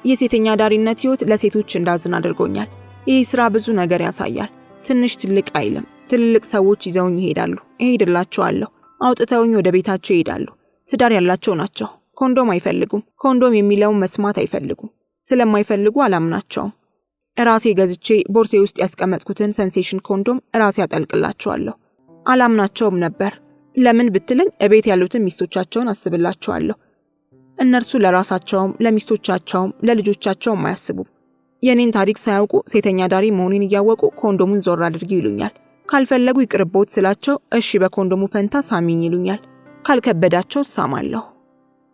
የሴተኛ ዳሪነት ህይወት ለሴቶች እንዳዝን አድርጎኛል። ይህ ስራ ብዙ ነገር ያሳያል። ትንሽ ትልቅ አይልም። ትልልቅ ሰዎች ይዘውኝ ይሄዳሉ፣ እሄድላቸዋለሁ። አውጥተውኝ ወደ ቤታቸው ይሄዳሉ። ትዳር ያላቸው ናቸው። ኮንዶም አይፈልጉም። ኮንዶም የሚለውን መስማት አይፈልጉም። ስለማይፈልጉ አላምናቸውም። ራሴ ገዝቼ ቦርሴ ውስጥ ያስቀመጥኩትን ሴንሴሽን ኮንዶም ራሴ አጠልቅላቸዋለሁ። አላምናቸውም ነበር። ለምን ብትለኝ እቤት ያሉትን ሚስቶቻቸውን አስብላቸዋለሁ። እነርሱ ለራሳቸውም ለሚስቶቻቸውም ለልጆቻቸውም አያስቡም። የኔን ታሪክ ሳያውቁ ሴተኛ ዳሪ መሆኔን እያወቁ ኮንዶሙን ዞር አድርጊ ይሉኛል። ካልፈለጉ ይቅርቦት ስላቸው እሺ በኮንዶሙ ፈንታ ሳሚኝ ይሉኛል። ካልከበዳቸው ሳማለሁ።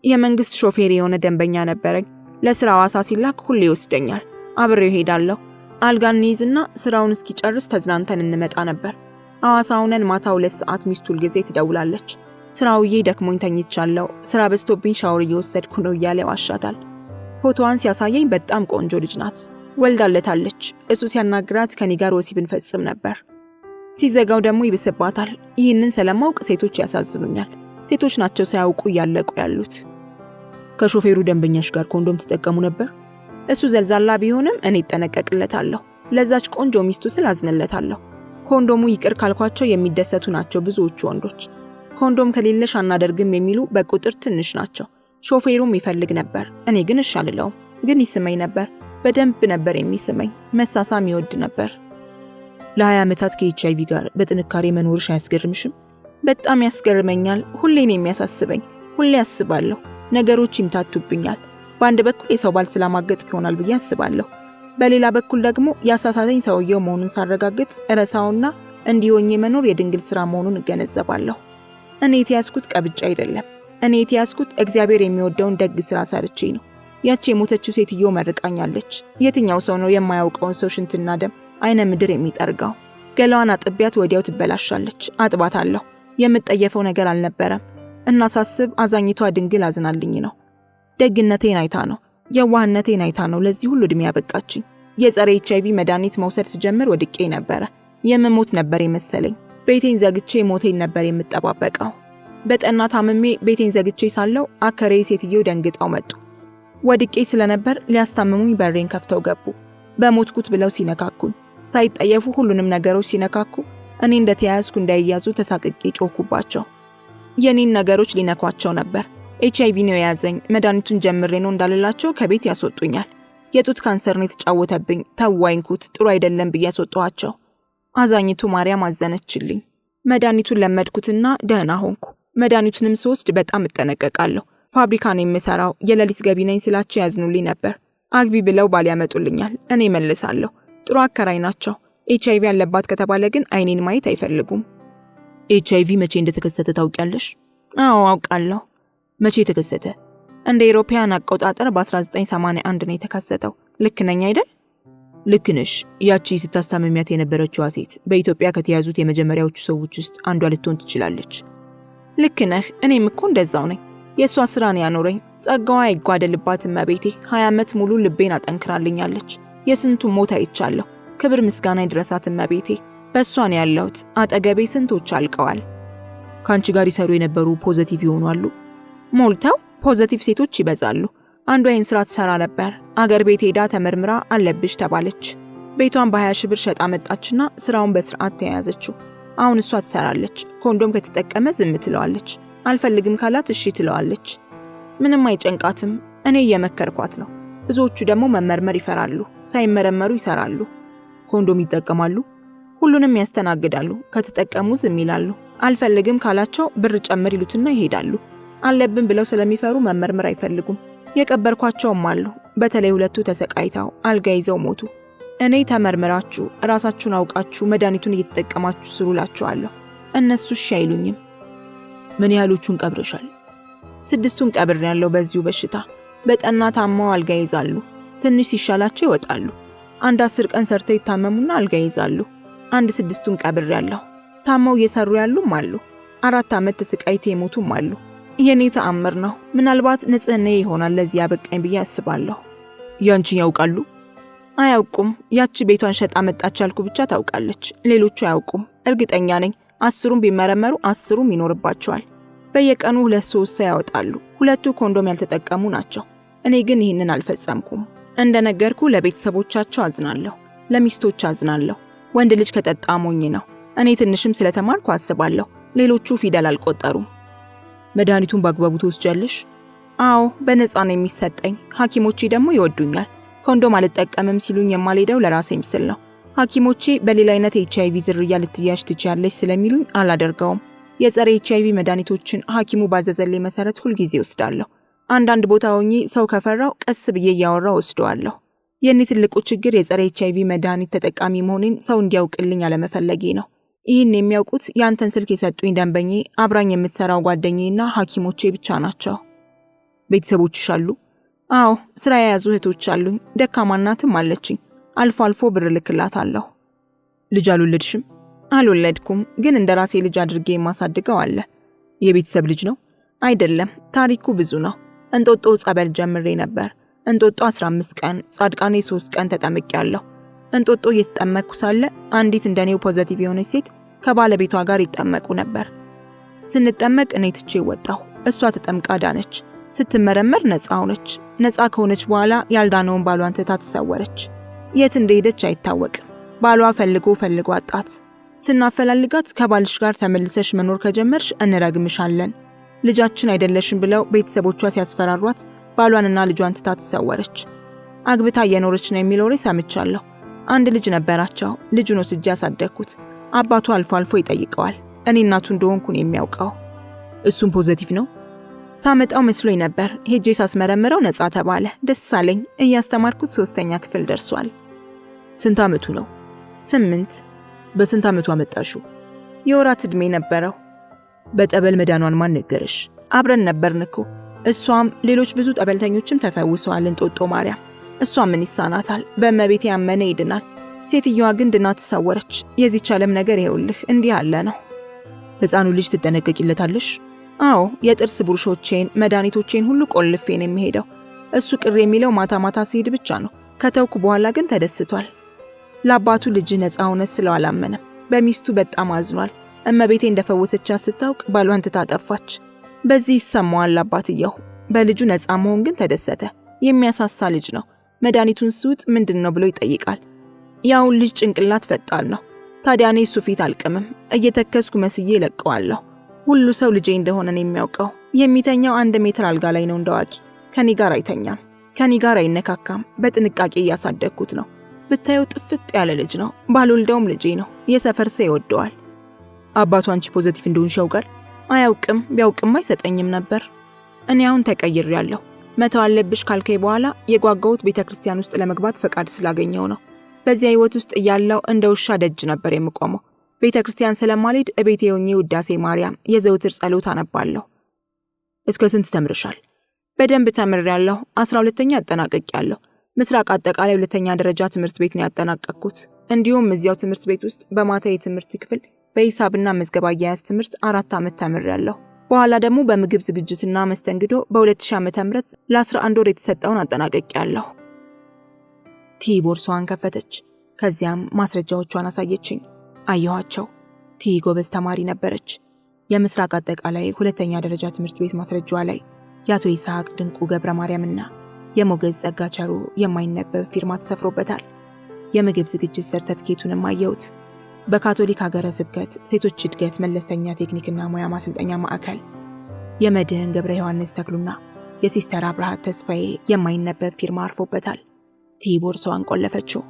የመንግስት ሾፌር የሆነ ደንበኛ ነበረኝ። ለስራ ሐዋሳ ሲላክ ሁሌ ይወስደኛል። አብሬው ሄዳለሁ። አልጋን እንይዝና ስራውን እስኪጨርስ ተዝናንተን እንመጣ ነበር። ሐዋሳ ሆነን ማታ 2 ሰዓት ሚስቱ ሁልጊዜ ትደውላለች። ስራውዬ ደክሞኝ ተኝቻለሁ፣ ስራ በዝቶብኝ ሻወር እየወሰድኩ ነው እያለ ዋሻታል። ፎቶዋን ሲያሳየኝ በጣም ቆንጆ ልጅ ናት። ወልዳለታለች። እሱ ሲያናግራት ከኔ ጋር ወሲብ እንፈጽም ነበር። ሲዘጋው ደግሞ ይብስባታል። ይህንን ስለማውቅ ሴቶች ያሳዝኑኛል። ሴቶች ናቸው ሳያውቁ እያለቁ ያሉት። ከሾፌሩ ደንበኛሽ ጋር ኮንዶም ተጠቀሙ ነበር? እሱ ዘልዛላ ቢሆንም እኔ እጠነቀቅለታለሁ። ለዛች ቆንጆ ሚስቱ ስል አዝንለታለሁ። ኮንዶሙ ይቅር ካልኳቸው የሚደሰቱ ናቸው ብዙዎቹ ወንዶች። ኮንዶም ከሌለሽ አናደርግም የሚሉ በቁጥር ትንሽ ናቸው። ሾፌሩም ይፈልግ ነበር። እኔ ግን እሺ አልለውም። ግን ይስመኝ ነበር። በደንብ ነበር የሚስመኝ። መሳሳም ይወድ ነበር። ለ20 ዓመታት ከኤችአይቪ ጋር በጥንካሬ መኖርሽ አያስገርምሽም? በጣም ያስገርመኛል። ሁሌን የሚያሳስበኝ። ሁሌ አስባለሁ። ነገሮች ይምታቱብኛል። በአንድ በኩል የሰው ባል ስላማገጥኩ ይሆናል ብዬ አስባለሁ። በሌላ በኩል ደግሞ ያሳሳተኝ ሰውየው መሆኑን ሳረጋግጥ እረሳውና እንዲሆኜ መኖር የድንግል ስራ መሆኑን እገነዘባለሁ። እኔ የተያዝኩት ቀብጫ አይደለም። እኔ የተያዝኩት እግዚአብሔር የሚወደውን ደግ ስራ ሰርቼ ነው። ያቺ የሞተችው ሴትዮ መርቃኛለች። የትኛው ሰው ነው የማያውቀውን ሰው ሽንትና ደም አይነ ምድር የሚጠርጋው? ገላዋን አጥቢያት ወዲያው ትበላሻለች። አጥባታለሁ። የምጠየፈው ነገር አልነበረም። እና ሳስብ አዛኝቷ ድንግል አዝናልኝ ነው። ደግነቴን አይታ ነው፣ የዋህነቴን አይታ ነው ለዚህ ሁሉ እድሜ ያበቃችኝ። የጸረ ኤችአይቪ መድኃኒት መውሰድ ስጀምር ወድቄ ነበረ። የምሞት ነበር የመሰለኝ። ቤቴን ዘግቼ ሞቴን ነበር የምጠባበቀው። በጠና ታምሜ ቤቴን ዘግቼ ሳለው አከሬ ሴትዮ ደንግጠው መጡ። ወድቄ ስለነበር ሊያስታምሙኝ በሬን ከፍተው ገቡ። በሞትኩት ብለው ሲነካኩኝ፣ ሳይጠየፉ ሁሉንም ነገሮች ሲነካኩ እኔ እንደተያያዝኩ እንዳይያዙ ተሳቅቄ ጮኩባቸው። የኔን ነገሮች ሊነኳቸው ነበር። ኤችአይቪ ነው የያዘኝ፣ መድኃኒቱን ጀምሬ ነው እንዳልላቸው ከቤት ያስወጡኛል። የጡት ካንሰር ነው የተጫወተብኝ፣ ተዋይንኩት፣ ጥሩ አይደለም ብዬ ያስወጣኋቸው። አዛኝቱ ማርያም አዘነችልኝ። መድኃኒቱን ለመድኩትና ደህና ሆንኩ። መድኃኒቱንም ስወስድ በጣም እጠነቀቃለሁ። ፋብሪካ ነው የምሰራው፣ የሌሊት ገቢ ነኝ ስላቸው ያዝኑልኝ ነበር። አግቢ ብለው ባል ያመጡልኛል፣ እኔ መልሳለሁ። ጥሩ አከራይ ናቸው። ኤችአይቪ ያለባት ከተባለ ግን አይኔን ማየት አይፈልጉም። ኤችአይቪ መቼ እንደተከሰተ ታውቂያለሽ? አዎ አውቃለሁ። መቼ ተከሰተ? እንደ አውሮፓውያን አቆጣጠር በ1981 ነው የተከሰተው። ልክ ነኝ አይደል? ልክ ነሽ። ያቺ ስታስታመሚያት የነበረችዋ ሴት በኢትዮጵያ ከተያዙት የመጀመሪያዎቹ ሰዎች ውስጥ አንዷ ልትሆን ትችላለች። ልክ ነህ። እኔም እኮ እንደዛው ነኝ። የእሷ ስራ ነው ያኖረኝ። ጸጋዋ አይጓደልባትም እመቤቴ። 20 ዓመት ሙሉ ልቤን አጠንክራልኛለች። የስንቱ ሞት አይቻለሁ። ክብር ምስጋና ይድረሳት እመቤቴ። በእሷ ነው ያለሁት። አጠገቤ ስንቶች አልቀዋል። ከአንቺ ጋር ይሰሩ የነበሩ ፖዘቲቭ ይሆኑ አሉ? ሞልተው ፖዘቲቭ ሴቶች ይበዛሉ። አንዷ ይህን ስራ ትሰራ ነበር። አገር ቤት ሄዳ ተመርምራ አለብሽ ተባለች። ቤቷን በ20 ሺህ ብር ሸጣ መጣችና ስራውን በስርዓት ተያያዘችው። አሁን እሷ ትሰራለች። ኮንዶም ከተጠቀመ ዝም ትለዋለች። አልፈልግም ካላት እሺ ትለዋለች። ምንም አይጨንቃትም። እኔ እየመከርኳት ነው። ብዙዎቹ ደግሞ መመርመር ይፈራሉ። ሳይመረመሩ ይሰራሉ። ኮንዶም ይጠቀማሉ። ሁሉንም ያስተናግዳሉ። ከተጠቀሙ ዝም ይላሉ። አልፈልግም ካላቸው ብር ጨምር ይሉትና ይሄዳሉ። አለብን ብለው ስለሚፈሩ መመርመር አይፈልጉም። የቀበርኳቸውም አሉ። በተለይ 2ቱ ተሰቃይተው አልጋ ይዘው ሞቱ። እኔ ተመርምራችሁ ራሳችሁን አውቃችሁ መድኃኒቱን እየተጠቀማችሁ ስሩላችኋለሁ። እነሱ እሺ አይሉኝም። ምን ያህሎቹን ቀብረሻል? 6ቱን ቀብሬያለሁ። በዚሁ በሽታ በጠና ታመው አልጋ ይዛሉ። ትንሽ ሲሻላቸው ይወጣሉ። አንድ 10 ቀን ሰርተው ይታመሙና አልጋ ይዛሉ። አንድ 6ቱን ቀብሬያለሁ። ታመው እየሰሩ ያሉም አሉ። 4 ዓመት ተሰቃይተው የሞቱም አሉ። የኔ ተአምር ነው። ምናልባት ንጽህና ይሆናል ለዚህ ያበቃኝ ብዬ አስባለሁ። ያንቺን ያውቃሉ? አያውቁም። ያቺ ቤቷን ሸጣ መጣች ያልኩ ብቻ ታውቃለች። ሌሎቹ አያውቁም። እርግጠኛ ነኝ 10ሩም ቢመረመሩ 10ሩም ይኖርባቸዋል። በየቀኑ 2-3 ሰው ያወጣሉ። 2ቱ ኮንዶም ያልተጠቀሙ ናቸው። እኔ ግን ይህንን አልፈጸምኩም። እንደነገርኩ ለቤተሰቦቻቸው አዝናለሁ፣ ለሚስቶች አዝናለሁ። ወንድ ልጅ ከጠጣ ሞኝ ነው። እኔ ትንሽም ስለተማርኩ አስባለሁ። ሌሎቹ ፊደል አልቆጠሩም። መድኃኒቱን በአግባቡ ትወስጃለሽ? አዎ፣ በነፃ ነው የሚሰጠኝ። ሐኪሞቼ ደግሞ ይወዱኛል። ኮንዶም አልጠቀምም ሲሉኝ የማልሄደው ለራሴ ምስል ነው። ሐኪሞቼ በሌላ አይነት ኤችአይቪ ዝርያ ልትያዥ ትችያለሽ ስለሚሉኝ አላደርገውም። የጸረ ኤችአይቪ መድኃኒቶችን ሐኪሙ ባዘዘልኝ መሰረት ሁልጊዜ ወስዳለሁ። አንዳንድ ቦታ ሆኜ ሰው ከፈራው ቀስ ብዬ እያወራው ወስደዋለሁ። የኔ ትልቁ ችግር የጸረ ኤችአይቪ መድኃኒት ተጠቃሚ መሆኔን ሰው እንዲያውቅልኝ አለመፈለጌ ነው። ይህን የሚያውቁት ያንተን ስልክ የሰጡኝ ደንበኜ፣ አብራኝ የምትሰራው ጓደኛዬና ሐኪሞቼ ብቻ ናቸው። ቤተሰቦችሽ አሉ? አዎ፣ ስራ የያዙ እህቶች አሉኝ። ደካማ እናትም አለችኝ። አልፎ አልፎ ብር ልክላታለሁ። ልጅ አልወለድሽም? አልወለድኩም፣ ግን እንደራሴ ልጅ አድርጌ የማሳድገው አለ። የቤተሰብ ልጅ ነው? አይደለም፣ ታሪኩ ብዙ ነው። እንጦጦ ጸበል ጀምሬ ነበር። እንጦጦ 15 ቀን፣ ጻድቃኔ 3 ቀን ተጠምቄያለሁ። እንጦጦ እየተጠመቅኩ ሳለ አንዲት እንደኔው ፖዘቲቭ የሆነች ሴት ከባለቤቷ ጋር ይጠመቁ ነበር። ስንጠመቅ እኔ ትቼ ወጣሁ። እሷ ተጠምቃ ዳነች። ስትመረመር ነፃ ሆነች። ነፃ ከሆነች በኋላ ያልዳነውን ባሏን ትታ ተሰወረች። የት እንደሄደች አይታወቅም። ባሏ ፈልጎ አጣት። ስናፈላልጋት ከባልሽ ጋር ተመልሰሽ መኖር ከጀመርሽ እንረግምሻለን፣ ልጃችን አይደለሽም ብለው ቤተሰቦቿ ሲያስፈራሯት ባሏንና ልጇን ትታ ተሰወረች። አግብታ እየኖረች ነው የሚል ወሬ ሰምቻለሁ። አንድ ልጅ ነበራቸው። ልጁን ወስጄ ያሳደግኩት። አባቱ አልፎ አልፎ ይጠይቀዋል። እኔ እናቱ እንደሆንኩን የሚያውቀው። እሱም ፖዘቲቭ ነው? ሳመጣው መስሎኝ ነበር። ሄጄ ሳስመረምረው ነፃ ተባለ። ደስ አለኝ። እያስተማርኩት 3ኛ ክፍል ደርሷል። ስንት ዓመቱ ነው? 8። በስንት ዓመቱ አመጣሽው? የወራት ዕድሜ ነበረው። በጠበል መዳኗን ማን ነገረሽ? አብረን ነበርን እኮ። እሷም ሌሎች ብዙ ጠበልተኞችም ተፈውሰዋል እንጦጦ ማርያም። እሷ ምን ይሳናታል? በእመቤቴ ያመነ ይድናል። ሴትየዋ ግን ድና ተሰወረች። የዚች ዓለም ነገር ይኸውልህ እንዲህ አለ ነው። ሕፃኑ ልጅ ትጠነቀቂለታለሽ? አዎ፣ የጥርስ ብሩሾቼን መድኃኒቶቼን ሁሉ ቆልፌን የሚሄደው። እሱ ቅር የሚለው ማታ ማታ ሲሄድ ብቻ ነው። ከተውኩ በኋላ ግን ተደስቷል። ለአባቱ ልጅ ነፃ ሆነ ስለው አላመነም። በሚስቱ በጣም አዝኗል። እመቤቴ እንደፈወሰቻት ስታውቅ ባሏን ትታ ጠፋች። በዚህ ይሰማዋል አባትየው። በልጁ ነፃ መሆን ግን ተደሰተ። የሚያሳሳ ልጅ ነው። መድኃኒቱን ስውጥ ምንድን ነው ብሎ ይጠይቃል። ያው ልጅ ጭንቅላት ፈጣን ነው። ታዲያ እኔ እሱ ፊት አልቅምም። እየተከስኩ መስዬ ለቀዋለሁ። ሁሉ ሰው ልጄ እንደሆነ ነው የሚያውቀው። የሚተኛው 1 ሜትር አልጋ ላይ ነው እንዳዋቂ። ከኔ ጋር አይተኛም፣ ከኔ ጋር አይነካካም። በጥንቃቄ እያሳደግኩት ነው። ብታየው ጥፍጥ ያለ ልጅ ነው። ባልወልደውም ልጄ ነው። የሰፈር ሰው ይወደዋል። አባቱ አንቺ ፖዘቲቭ እንደሆንሽ ያውቃል? አያውቅም። ቢያውቅም አይሰጠኝም ነበር። እኔ አሁን ተቀይሬያለሁ። መተው አለብሽ ካልከኝ በኋላ የጓጓሁት ቤተክርስቲያን ውስጥ ለመግባት ፈቃድ ስላገኘው ነው። በዚያ ህይወት ውስጥ እያለው እንደ ውሻ ደጅ ነበር የምቆመው። ቤተክርስቲያን ስለማልሄድ እቤቴ ሆኜ ውዳሴ ማርያም የዘውትር ጸሎት አነባለሁ። እስከ ስንት ተምርሻል? በደንብ ተምሬያለሁ። 12ኛ አጠናቅቄያለሁ። ምስራቅ አጠቃላይ 2ኛ ደረጃ ትምህርት ቤት ነው ያጠናቀቅኩት። እንዲሁም እዚያው ትምህርት ቤት ውስጥ በማታ የትምህርት ክፍል በሂሳብና መዝገብ አያያዝ ትምህርት 4 ዓመት ተምሬያለሁ። በኋላ ደግሞ በምግብ ዝግጅትና መስተንግዶ በ2000 ዓመተ ምህረት ለ11 ወር የተሰጠውን አጠናቅቄያለሁ። ቲ ቦርሳዋን ከፈተች። ከዚያም ማስረጃዎቿን አሳየችኝ። አየኋቸው። ቲ ጎበዝ ተማሪ ነበረች። የምስራቅ አጠቃላይ 2ኛ ደረጃ ትምህርት ቤት ማስረጃዋ ላይ የአቶ ይስሐቅ ድንቁ ገብረ ማርያምና የሞገዝ ጸጋቸሩ የማይነበብ ፊርማ ተሰፍሮበታል። የምግብ ዝግጅት ሰርተፊኬቱንም አየሁት። በካቶሊክ ሀገረ ስብከት ሴቶች እድገት መለስተኛ ቴክኒክና ሙያ ማሰልጠኛ ማዕከል የመድህን ገብረ ዮሐንስ ተክሉና የሲስተር አብርሃት ተስፋዬ የማይነበብ ፊርማ አርፎበታል። ቲ ቦርሳዋን ቆለፈችው።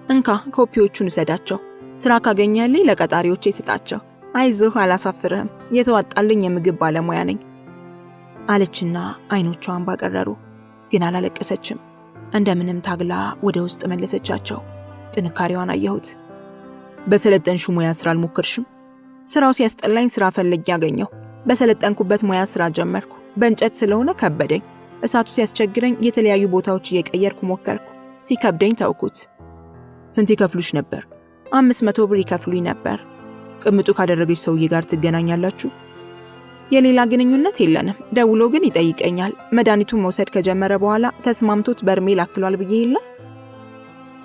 እንካ ኮፒዎቹን ውሰዳቸው። ስራ ካገኘህልኝ ለቀጣሪዎቼ ስጣቸው። አይዞህ፣ አላሳፍርህም። የተዋጣልኝ የምግብ ባለሙያ ነኝ አለችና አይኖቿን ባቀረሩ። ግን አላለቀሰችም። እንደምንም ታግላ ወደ ውስጥ መለሰቻቸው። ጥንካሬዋን አየሁት። በሰለጠንሹ ሙያ ስራ አልሞከርሽም? ስራው ሲያስጠላኝ ስራ ፈልጌ ያገኘው። በሰለጠንኩበት ሙያ ስራ ጀመርኩ። በእንጨት ስለሆነ ከበደኝ። እሳቱ ሲያስቸግረኝ የተለያዩ ቦታዎች እየቀየርኩ ሞከርኩ። ሲከብደኝ ተውኩት። ስንት ይከፍሉሽ ነበር? 500 ብር ይከፍሉኝ ነበር። ቅምጡ ካደረገች ሰውዬ ጋር ትገናኛላችሁ? የሌላ ግንኙነት የለንም። ደውሎ ግን ይጠይቀኛል። መድኃኒቱን መውሰድ ከጀመረ በኋላ ተስማምቶት በርሜል አክሏል ብዬ የለ።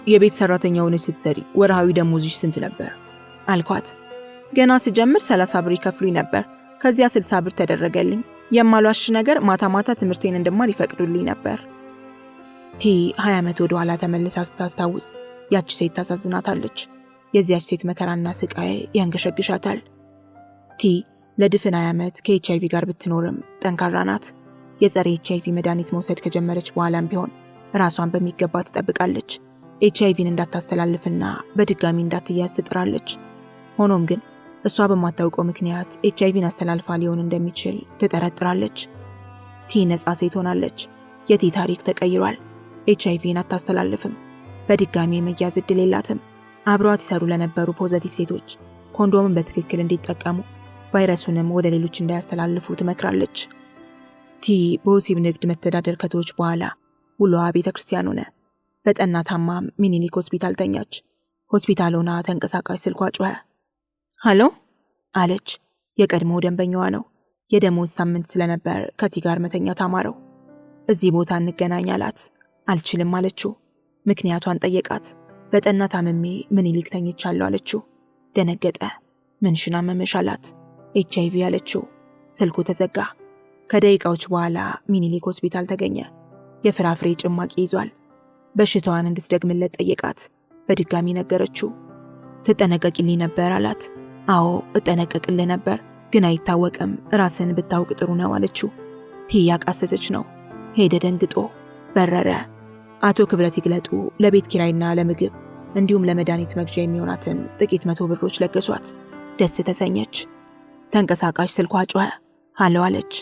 የቤት ሰራተኛ ሆነሽ ስትሰሪ ወርሃዊ ደሞዝሽ ስንት ነበር? አልኳት። ገና ስጀምር 30 ብር ይከፍሉኝ ነበር። ከዚያ 60 ብር ተደረገልኝ። የማሏሽ ነገር ማታ ማታ ትምህርቴን እንድማር ይፈቅዱልኝ ነበር። ቲ 20 ዓመት ወደ ኋላ ተመልሳ ስታስታውስ ያቺ ሴት ታሳዝናታለች። የዚያች ሴት መከራና ስቃይ ያንገሸግሻታል። ቲ ለድፍን 20 ዓመት ከኤችአይቪ ጋር ብትኖርም ጠንካራ ናት። የጸረ ኤችአይቪ መድኃኒት መውሰድ ከጀመረች በኋላም ቢሆን ራሷን በሚገባ ትጠብቃለች። ኤችአይቪን እንዳታስተላልፍና በድጋሚ እንዳትያዝ ትጥራለች። ሆኖም ግን እሷ በማታውቀው ምክንያት ኤችአይቪን አስተላልፋ ሊሆን እንደሚችል ትጠረጥራለች። ቲ ነፃ ሴት ሆናለች። የቲ ታሪክ ተቀይሯል። ኤችአይቪን አታስተላልፍም። በድጋሚ የመያዝ ዕድል የላትም። አብሯት ይሰሩ ለነበሩ ፖዘቲቭ ሴቶች ኮንዶምን በትክክል እንዲጠቀሙ፣ ቫይረሱንም ወደ ሌሎች እንዳያስተላልፉ ትመክራለች። ቲ በወሲብ ንግድ መተዳደር ከተወች በኋላ ውሎዋ ቤተ ክርስቲያን ሆነ። በጠና ታማም ሚኒሊክ ሆስፒታል ተኛች። ሆስፒታል ሆና ተንቀሳቃሽ ስልኳ ጮኸ። ሃሎ አለች። የቀድሞ ደንበኛዋ ነው። የደሞዝ ሳምንት ስለነበር ከቲ ጋር መተኛ ታማረው። እዚህ ቦታ እንገናኝ አላት። አልችልም አለችው። ምክንያቷን ጠየቃት። በጠና ታምሜ ሚኒሊክ ተኝቻለሁ አለችው። ደነገጠ። ምንሽን አመመሽ አላት። ኤችአይቪ አለችው። ስልኩ ተዘጋ። ከደቂቃዎች በኋላ ሚኒሊክ ሆስፒታል ተገኘ። የፍራፍሬ ጭማቂ ይዟል። በሽታዋን እንድትደግምለት ጠየቃት። በድጋሚ ነገረችው። ትጠነቀቂልኝ ነበር አላት። አዎ እጠነቀቅልህ ነበር፣ ግን አይታወቅም፣ ራስን ብታውቅ ጥሩ ነው አለችው። ቲ ያቃሰተች ነው። ሄደ ደንግጦ በረረ። አቶ ክብረት ይግለጡ ለቤት ኪራይና ለምግብ እንዲሁም ለመድኃኒት መግዣ የሚሆናትን ጥቂት 100 ብሮች ለገሷት። ደስ ተሰኘች። ተንቀሳቃሽ ስልኳ ጮኸ። ሃሎ አለች።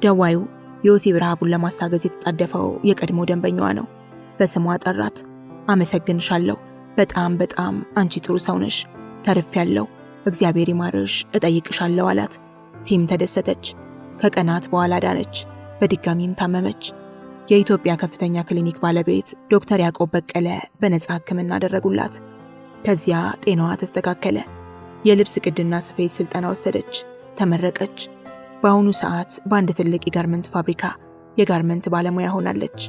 ደዋዩ የወሲብ ረሃቡን ለማስታገዝ የተጣደፈው የቀድሞ ደንበኛዋ ነው። በስሟ ጠራት። አመሰግንሻለሁ፣ በጣም አንቺ ጥሩ ሰው ነሽ፣ ተርፌያለሁ፣ እግዚአብሔር ይማርሽ፣ እጠይቅሻለሁ አላት። ቲም ተደሰተች። ከቀናት በኋላ ዳነች። በድጋሚም ታመመች። የኢትዮጵያ ከፍተኛ ክሊኒክ ባለቤት ዶክተር ያዕቆብ በቀለ በነፃ ሕክምና አደረጉላት። ከዚያ ጤናዋ ተስተካከለ። የልብስ ቅድና ስፌት ስልጠና ወሰደች። ተመረቀች። በአሁኑ ሰዓት በአንድ ትልቅ የጋርመንት ፋብሪካ የጋርመንት ባለሙያ ሆናለች።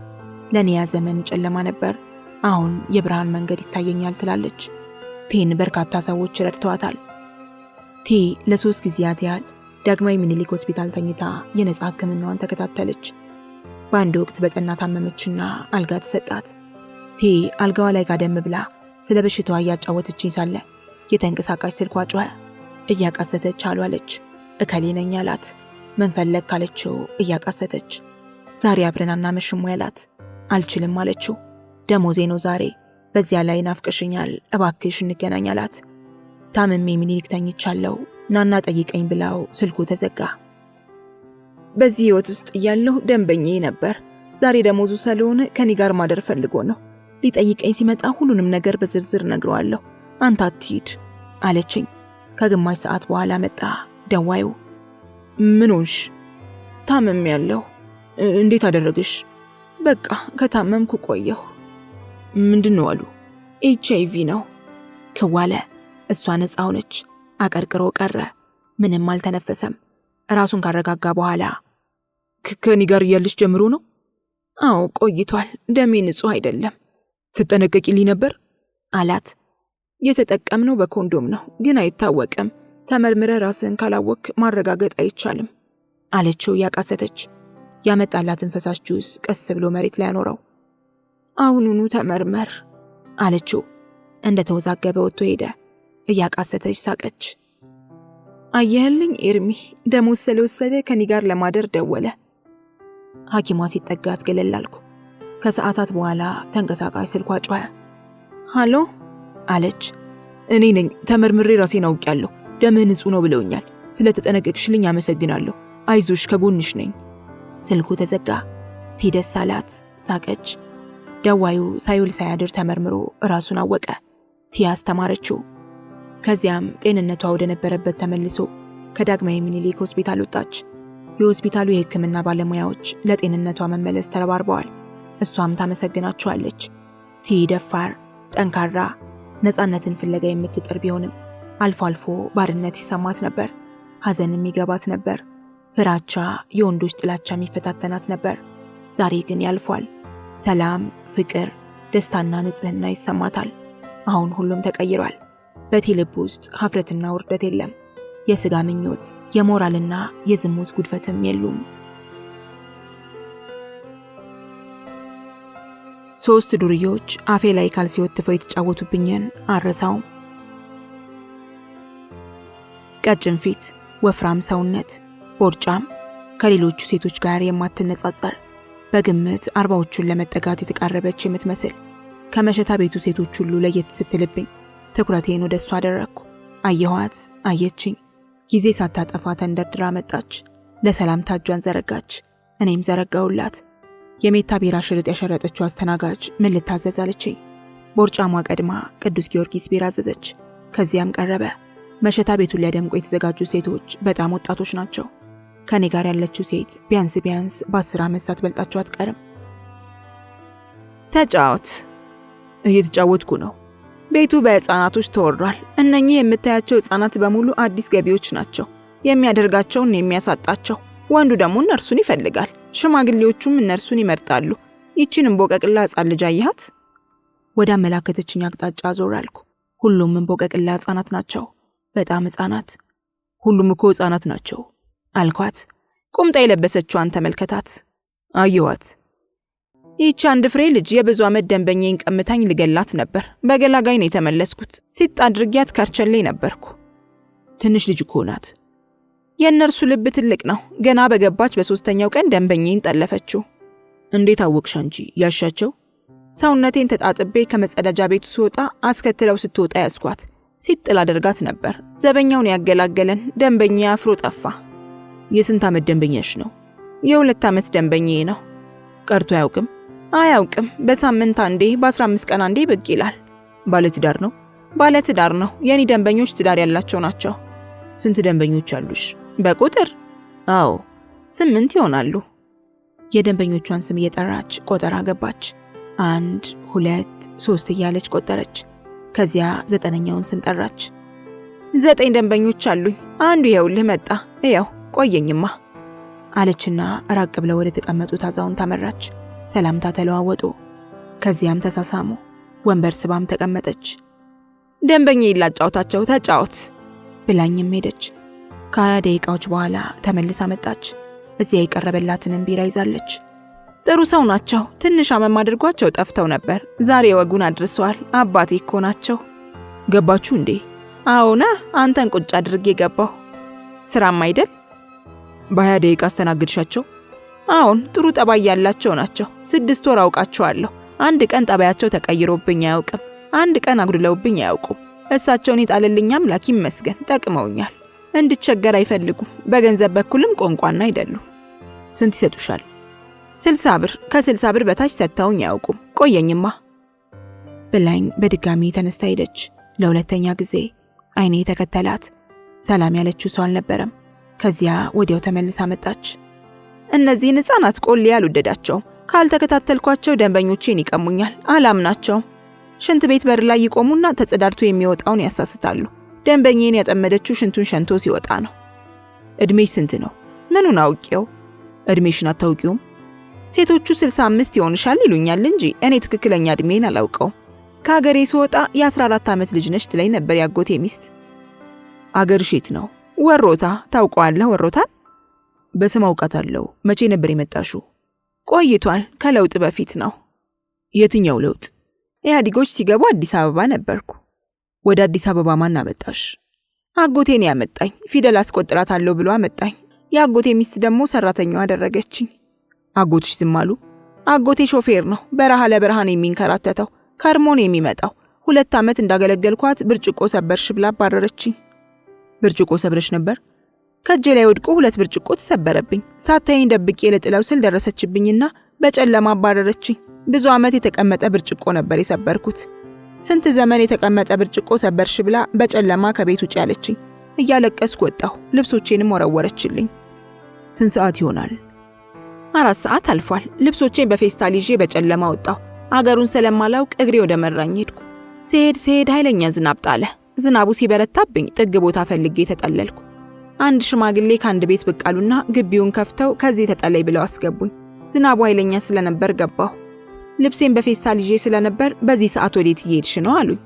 ለኔ ያ ዘመን ጨለማ ነበር፣ አሁን የብርሃን መንገድ ይታየኛል ትላለች። ቲን በርካታ ሰዎች ረድተዋታል። ቲ ለ3 ጊዜያት ያህል ዳግማዊ ምኒልክ ሆስፒታል ተኝታ የነፃ ሕክምናዋን ተከታተለች። በአንድ ወቅት በጠና ታመመችና አልጋ ተሰጣት። ቲ አልጋዋ ላይ ጋደም ብላ ስለ በሽታዋ እያጫወተችኝ ሳለ የተንቀሳቃሽ ስልኳ ጮኸ። እያቃሰተች አሉ አለች። እከሌ ነኝ አላት። ምን ፈለግ ካለችው እያቃሰተች። ዛሬ አብረን አናመሽም ያላት። አልችልም አለችው። ደሞዜ ነው ዛሬ፣ በዚያ ላይ ናፍቀሽኛል፣ እባክሽ እንገናኝ አላት። ታምሜ ምኒልክ ተኝቻለሁ፣ ናና ጠይቀኝ ብላው ስልኩ ተዘጋ። በዚህ ህይወት ውስጥ እያለሁ ደንበኛዬ ነበር። ዛሬ ደሞዙ ስለሆነ ከኔ ጋር ማደር ፈልጎ ነው። ሊጠይቀኝ ሲመጣ ሁሉንም ነገር በዝርዝር ነግረዋለሁ። አንተ አትሂድ አለችኝ። ከግማሽ ሰዓት በኋላ መጣ ደዋዩ። ምን ሆንሽ? ታመም ያለው። እንዴት አደረግሽ? በቃ ከታመምኩ ቆየሁ። ምንድነው አሉ? HIV ነው ከዋለ። እሷ ነፃ ሆነች። አቀርቅሮ ቀረ። ምንም አልተነፈሰም። ራሱን ካረጋጋ በኋላ ከኔ ጋር እያለሽ ጀምሮ ነው? አዎ ቆይቷል። ደሜ ንጹህ አይደለም። ትጠነቀቂልኝ ነበር አላት። የተጠቀምነው በኮንዶም ነው፣ ግን አይታወቅም። ተመርምረ ራስን ካላወቅ ማረጋገጥ አይቻልም አለችው ያቃሰተች። ያመጣላትን ፈሳሽ ጁስ ቀስ ብሎ መሬት ላይ አኖረው። አሁኑኑ ተመርመር አለችው። እንደ ተወዛገበ ወጥቶ ሄደ። እያቃሰተች ሳቀች። አየህልኝ ኤርሚ፣ ደሞዝ ስለወሰደ ከኔ ጋር ለማደር ደወለ። ሐኪሟ ሲጠጋት ገለል አልኩ። ከሰዓታት በኋላ ተንቀሳቃሽ ስልኳ ጮኸ። ሃሎ አለች። እኔ ነኝ። ተመርምሬ ራሴን አውቄያለሁ። ደምህ ንጹህ ነው ብለውኛል። ስለተጠነቀቅሽልኝ አመሰግናለሁ። አይዞሽ፣ ከጎንሽ ነኝ። ስልኩ ተዘጋ። ቲደስ አላት። ሳቀች። ደዋዩ ሳይውል ሳያድር ተመርምሮ ራሱን አወቀ። ቲ አስተማረችው። ከዚያም ጤንነቷ ወደ ነበረበት ተመልሶ ከዳግማዊ ምኒልክ ሆስፒታል ወጣች። የሆስፒታሉ የሕክምና ባለሙያዎች ለጤንነቷ መመለስ ተረባርበዋል። እሷም ታመሰግናቸዋለች። ቲ ደፋር፣ ጠንካራ፣ ነፃነትን ፍለጋ የምትጥር ቢሆንም አልፎ አልፎ ባርነት ይሰማት ነበር። ሐዘንም ይገባት ነበር። ፍራቻ፣ የወንዶች ጥላቻ የሚፈታተናት ነበር። ዛሬ ግን ያልፏል። ሰላም፣ ፍቅር፣ ደስታና ንጽህና ይሰማታል። አሁን ሁሉም ተቀይሯል። በቲ ልብ ውስጥ ሀፍረትና ውርደት የለም። የሥጋ ምኞት፣ የሞራልና የዝሙት ጉድፈትም የሉም። 3 ዱርዮች አፌ ላይ ካልሲ ወትፈው የተጫወቱብኝን አረሳውም። ቀጭን ፊት፣ ወፍራም ሰውነት፣ ቦርጫም፣ ከሌሎቹ ሴቶች ጋር የማትነጻጸር፣ በግምት 40ዎቹን ለመጠጋት የተቃረበች የምትመስል፣ ከመሸታ ቤቱ ሴቶች ሁሉ ለየት ስትልብኝ ትኩረቴን ወደ እሷ አደረግኩ። አየኋት፣ አየችኝ። ጊዜ ሳታጠፋ ተንደርድራ መጣች። ለሰላምታ እጇን ዘረጋች። እኔም ዘረጋውላት። የሜታ ቢራ ሽርጥ ያሸረጠችው አስተናጋጅ ምን ልታዘዝ አለችኝ። ቦርጫሟ ቀድማ ቅዱስ ጊዮርጊስ ቢራ አዘዘች። ከዚያም ቀረበ። መሸታ ቤቱን ሊያደምቁ የተዘጋጁ ሴቶች በጣም ወጣቶች ናቸው። ከኔ ጋር ያለችው ሴት ቢያንስ በ10 ዓመት ሳትበልጣቸው አትቀርም። ተጫወት። እየተጫወትኩ ነው። ቤቱ በሕፃናቶች ተወሯል። እነኚህ የምታያቸው ሕፃናት በሙሉ አዲስ ገቢዎች ናቸው። የሚያደርጋቸውን የሚያሳጣቸው። ወንዱ ደግሞ እነርሱን ይፈልጋል። ሽማግሌዎቹም እነርሱን ይመርጣሉ። ይቺን እምቦቀቅላ ሕፃን ልጅ አየሃት? ወደ አመላከተችኝ አቅጣጫ ዞር አልኩ። ሁሉም እምቦቀቅላ ሕፃናት ናቸው። በጣም ሕፃናት። ሁሉም እኮ ሕፃናት ናቸው አልኳት። ቁምጣ የለበሰችዋን ተመልከታት። አየዋት። ይህች አንድ ፍሬ ልጅ የብዙ ዓመት ደንበኛዬን ቀምታኝ ልገላት ነበር። በገላጋይ ነው የተመለስኩት። ሲጥ አድርጊያት ከርቸሌ ነበርኩ። ትንሽ ልጅ እኮ ናት። የእነርሱ ልብ ትልቅ ነው። ገና በገባች በ3ኛው ቀን ደንበኛዬን ጠለፈችው። እንዴት አወቅሽ አንቺ? ያሻቸው ሰውነቴን ተጣጥቤ ከመጸዳጃ ቤቱ ስወጣ አስከትለው ስትወጣ ያስኳት። ሲጥል አደርጋት ነበር። ዘበኛውን ያገላገለን ደንበኛ አፍሮ ጠፋ። የስንት ዓመት ደንበኛሽ ነው? የ2 ዓመት ደንበኛዬ ነው። ቀርቶ አያውቅም? አያውቅም። በሳምንት አንዴ፣ በ15 ቀን አንዴ ብቅ ይላል። ባለትዳር ነው? ባለትዳር ነው። የኔ ደንበኞች ትዳር ያላቸው ናቸው። ስንት ደንበኞች አሉሽ? በቁጥር? አዎ 8 ይሆናሉ። የደንበኞቿን ስም እየጠራች ቆጠራ ገባች። 1 2 3 እያለች ቆጠረች። ከዚያ 9ኛውን ስም ጠራች። 9 ደንበኞች አሉኝ። አንዱ ይኸውልህ መጣ። እያው ቆየኝማ አለችና ራቅ ብለው ወደ ተቀመጡት አዛውንት አመራች። ሰላምታ ተለዋወጡ። ከዚያም ተሳሳሙ። ወንበር ስባም ተቀመጠች። ደንበኛ ይላጫውታቸው ተጫወት ብላኝም ሄደች። ከ20 ደቂቃዎች በኋላ ተመልሳ መጣች። እዚያ የቀረበላትንም ቢራ ይዛለች። ጥሩ ሰው ናቸው። ትንሽ አመም አድርጓቸው ጠፍተው ነበር። ዛሬ ወጉን አድርሰዋል። አባቴ እኮ ናቸው። ገባችሁ እንዴ? አዎና፣ አንተን ቁጭ አድርጌ ገባሁ። ስራም አይደል? በ20 ደቂቃ አስተናግድሻቸው? አዎን፣ ጥሩ ጠባይ ያላቸው ናቸው። 6 ወር አውቃቸዋለሁ። አንድ ቀን ጠባያቸው ተቀይሮብኝ አያውቅም። አንድ ቀን አጉድለውብኝ አያውቁም። እሳቸውን ይጣልልኝ አምላክ ይመስገን፣ ጠቅመውኛል። እንድቸገር አይፈልጉም። በገንዘብ በኩልም ቆንቋና አይደሉም። ስንት ይሰጡሻል? 60 ብር። ከ60 ብር በታች ሰጥተውኝ አያውቁም። ቆየኝማ ብላኝ በድጋሚ ተነስታ ሄደች። ለሁለተኛ ጊዜ አይኔ ተከተላት። ሰላም ያለችው ሰው አልነበረም። ከዚያ ወዲያው ተመልሳ መጣች። እነዚህን ሕፃናት ቆሌ አልወደዳቸውም። ካልተከታተልኳቸው ደንበኞቼን ይቀሙኛል። አላምናቸውም። ሽንት ቤት በር ላይ ይቆሙና ተጸዳድቶ የሚወጣውን ያሳስታሉ። ደንበኛዬን ያጠመደችው ሽንቱን ሸንቶ ሲወጣ ነው። እድሜሽ ስንት ነው? ምኑን አውቄው? እድሜሽን አታውቂውም? ሴቶቹ 65 ይሆንሻል ይሉኛል እንጂ እኔ ትክክለኛ እድሜን አላውቀውም። ከሀገሬ ስወጣ የ14 ዓመት ልጅ ነሽ ትለኝ ነበር ያጎቴ ሚስት። አገርሽ የት ነው? ወሮታ። ታውቀዋለህ ወሮታን? በስም አውቃታለሁ። መቼ ነበር የመጣሽው? ቆይቷል። ከለውጥ በፊት ነው። የትኛው ለውጥ? ኢህአዴጎች ሲገቡ አዲስ አበባ ነበርኩ። ወደ አዲስ አበባ ማን አመጣሽ? አጎቴን ያመጣኝ። ፊደል አስቆጥራታለሁ ብሎ አመጣኝ። የአጎቴ ሚስት ደግሞ ሰራተኛዋ አደረገችኝ። አጎትሽ ዝም አሉ? አጎቴ ሾፌር ነው። በረሃ ለበረሃን የሚንከራተተው። ከርሞን የሚመጣው። 2 ዓመት እንዳገለገልኳት ብርጭቆ ሰበርሽ ብላ አባረረችኝ። ብርጭቆ ሰብረሽ ነበር? ከእጄ ላይ ወድቆ 2 ብርጭቆ ተሰበረብኝ። ሳታይኝ ደብቄ ልጥለው ስል ደረሰችብኝና በጨለማ አባረረችኝ። ብዙ ዓመት የተቀመጠ ብርጭቆ ነበር የሰበርኩት። ስንት ዘመን የተቀመጠ ብርጭቆ ሰበርሽ ብላ በጨለማ ከቤት ውጭ ያለችኝ። እያለቀስኩ ወጣሁ። ልብሶቼንም ወረወረችልኝ። ስንት ሰዓት ይሆናል? 4 ሰዓት አልፏል። ልብሶቼን በፌስታል ይዤ በጨለማ ወጣሁ። አገሩን ስለማላውቅ እግሬ ወደ መራኝ ሄድኩ። ስሄድ ኃይለኛ ዝናብ ጣለ። ዝናቡ ሲበረታብኝ ጥግ ቦታ ፈልጌ ተጠለልኩ። አንድ ሽማግሌ ከአንድ ቤት ብቅ አሉና ግቢውን ከፍተው ከዚህ ተጠለይ ብለው አስገቡኝ። ዝናቡ ኃይለኛ ስለነበር ገባሁ። ልብሴን በፌስታል ይዤ ስለነበር በዚህ ሰዓት ወዴት እየሄድሽ ነው አሉኝ።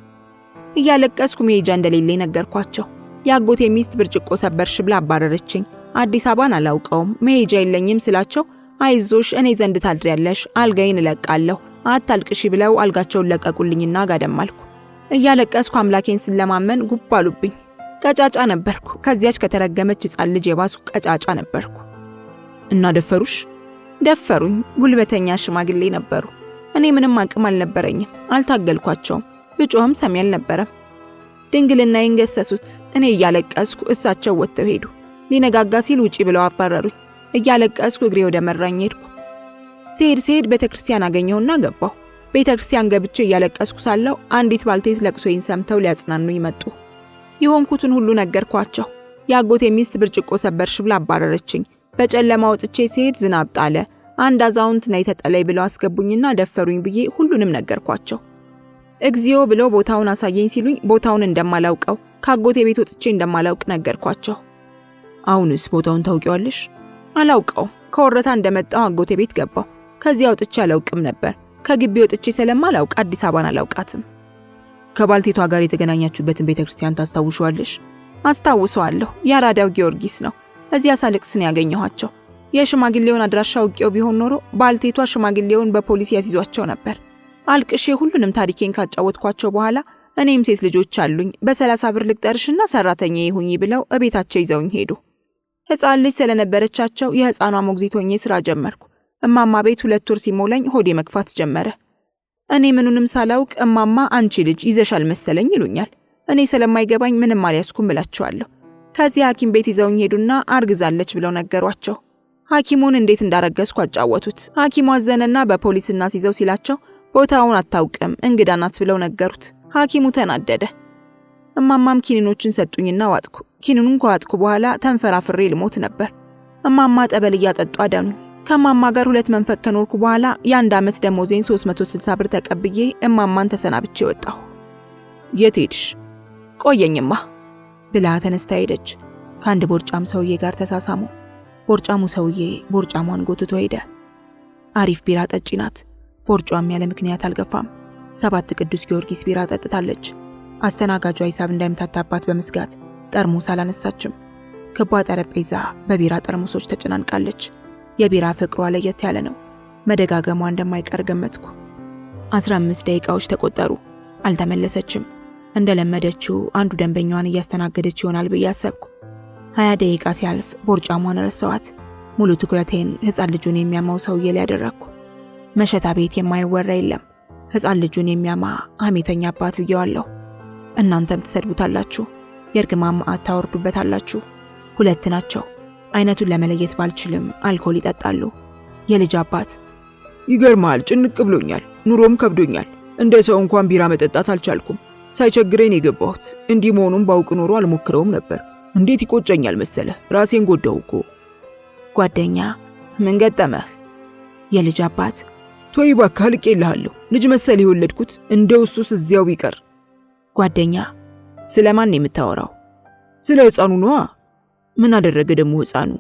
እያለቀስኩ መሄጃ እንደሌለኝ ነገርኳቸው። የአጎቴ ሚስት ብርጭቆ ሰበርሽ ብላ አባረረችኝ። አዲስ አበባን አላውቀውም፣ መሄጃ የለኝም ስላቸው አይዞሽ እኔ ዘንድ ታድሪያለሽ፣ አልጋዬን እለቃለሁ፣ አታልቅሺ ብለው አልጋቸውን ለቀቁልኝና ጋደማልኩ። እያለቀስኩ አምላኬን ስለማመን ጉብ አሉብኝ። ቀጫጫ ነበርኩ። ከዚያች ከተረገመች ሕፃን ልጅ የባሱ ቀጫጫ ነበርኩ። እና ደፈሩሽ? ደፈሩኝ። ጉልበተኛ ሽማግሌ ነበሩ። እኔ ምንም አቅም አልነበረኝም። አልታገልኳቸውም። ብጮህም ሰሚ አልነበረም። ድንግልናዬን ገሰሱት። እኔ እያለቀስኩ እሳቸው ወጥተው ሄዱ። ሊነጋጋ ሲል ውጪ ብለው አባረሩኝ። እያለቀስኩ እግሬ ወደ መራኝ ሄድኩ። ስሄድ ቤተክርስቲያን አገኘውና ገባሁ። ቤተክርስቲያን ገብቼ እያለቀስኩ ሳለሁ አንዲት ባልቴት ለቅሶዬን ሰምተው ሊያጽናኑኝ መጡ። የሆንኩትን ሁሉ ነገርኳቸው። የአጎቴ ሚስት ብርጭቆ ሰበርሽ ብላ አባረረችኝ። በጨለማ ወጥቼ ስሄድ ዝናብ ጣለ። አንድ አዛውንት ነይ ተጠለይ ብለው አስገቡኝና ደፈሩኝ ብዬ ሁሉንም ነገርኳቸው። እግዚኦ ብለው ቦታውን አሳየኝ ሲሉኝ ቦታውን እንደማላውቀው ከአጎቴ ቤት ወጥቼ እንደማላውቅ ነገርኳቸው። አሁንስ ቦታውን ታውቂዋለሽ? አላውቀው። ከወረታ እንደመጣው አጎቴ ቤት ገባው። ከዚያ ወጥቼ አላውቅም ነበር። ከግቢ ወጥቼ ስለማላውቅ አዲስ አበባን አላውቃትም። ከባልቴቷ ጋር የተገናኛችሁበትን ቤተክርስቲያን ታስታውሻለሽ? አስታውሰዋለሁ። የአራዳው ጊዮርጊስ ነው። እዚያ ሳለቅስን ያገኘኋቸው። የሽማግሌውን አድራሻ አውቄው ቢሆን ኖሮ ባልቴቷ ሽማግሌውን በፖሊስ ያስይዟቸው ነበር። አልቅሼ ሁሉንም ታሪኬን ካጫወትኳቸው በኋላ እኔም ሴት ልጆች አሉኝ፣ በ30 ብር ልቅጠርሽና ሰራተኛ ይሁኝ ብለው እቤታቸው ይዘውኝ ሄዱ። ሕፃን ልጅ ስለነበረቻቸው የሕፃኗ ሞግዚት ሆኜ ስራ ጀመርኩ። እማማ ቤት 2 ወር ሲሞላኝ ሆዴ መግፋት ጀመረ። እኔ ምኑንም ሳላውቅ እማማ አንቺ ልጅ ይዘሻል መሰለኝ ይሉኛል። እኔ ስለማይገባኝ ምንም አልያዝኩም እላቸዋለሁ። ከዚህ ሐኪም ቤት ይዘውኝ ሄዱና አርግዛለች ብለው ነገሯቸው። ሐኪሙን እንዴት እንዳረገዝኩ አጫወቱት። ሐኪሙ አዘነና በፖሊስ እናስይዘው ሲላቸው ቦታውን አታውቅም እንግዳ ናት ብለው ነገሩት። ሐኪሙ ተናደደ። እማማም ኪኒኖችን ሰጡኝና ዋጥኩ። ኪኒኑን ከዋጥኩ በኋላ ተንፈራፍሬ ልሞት ነበር። እማማ ጠበል እያጠጡ አዳኑኝ። ከእማማ ጋር 2 መንፈቅ ከኖርኩ በኋላ የ1 ዓመት ደሞዜን 360 ብር ተቀብዬ እማማን ተሰናብቼ ወጣሁ። የት ሄድሽ? ቆየኝማ ብላ ተነስታ ሄደች። ከአንድ ቦርጫም ሰውዬ ጋር ተሳሳሙ። ቦርጫሙ ሰውዬ ቦርጫሟን ጎትቶ ሄደ። አሪፍ ቢራ ጠጪ ናት። ቦርጫም ያለ ምክንያት አልገፋም። 7 ቅዱስ ጊዮርጊስ ቢራ ጠጥታለች። አስተናጋጇ ሂሳብ እንዳይምታታባት በመስጋት ጠርሙስ አላነሳችም። ክቧ ጠረጴዛ በቢራ ጠርሙሶች ተጨናንቃለች። የቢራ ፍቅሯ ለየት ያለ ነው። መደጋገሟ እንደማይቀር ገመትኩ። 15 ደቂቃዎች ተቆጠሩ። አልተመለሰችም። እንደለመደችው አንዱ ደንበኛዋን እያስተናገደች ይሆናል ብዬ አሰብኩ። 20 ደቂቃ ሲያልፍ ቦርጫሟን ረሳኋት። ሙሉ ትኩረቴን ሕፃን ልጁን የሚያማው ሰውዬ ላይ ያደረግኩ። መሸታ ቤት የማይወራ የለም። ሕፃን ልጁን የሚያማ ሐሜተኛ አባት ብየዋለሁ። እናንተም ትሰድቡታላችሁ፣ የእርግማን መዓት ታወርዱበታላችሁ። 2 ናቸው። አይነቱን ለመለየት ባልችልም አልኮል ይጠጣሉ። የልጅ አባት ይገርማል፣ ጭንቅ ብሎኛል፣ ኑሮም ከብዶኛል። እንደ ሰው እንኳን ቢራ መጠጣት አልቻልኩም። ሳይቸግረኝ የገባሁት። እንዲህ መሆኑን ባውቅ ኖሮ አልሞክረውም ነበር። እንዴት ይቆጨኛል መሰለ፣ ራሴን ጎዳሁ እኮ። ጓደኛ ምን ገጠመህ? የልጅ አባት ቶይ እባክህ አልቄልሃለሁ። ልጅ መሰል የወለድኩት እንደው እሱስ እዚያው ቢቀር። ጓደኛ ስለማን የምታወራው? ስለ ሕፃኑ ነዋ። ምን አደረገ ደግሞ ሕፃኑ?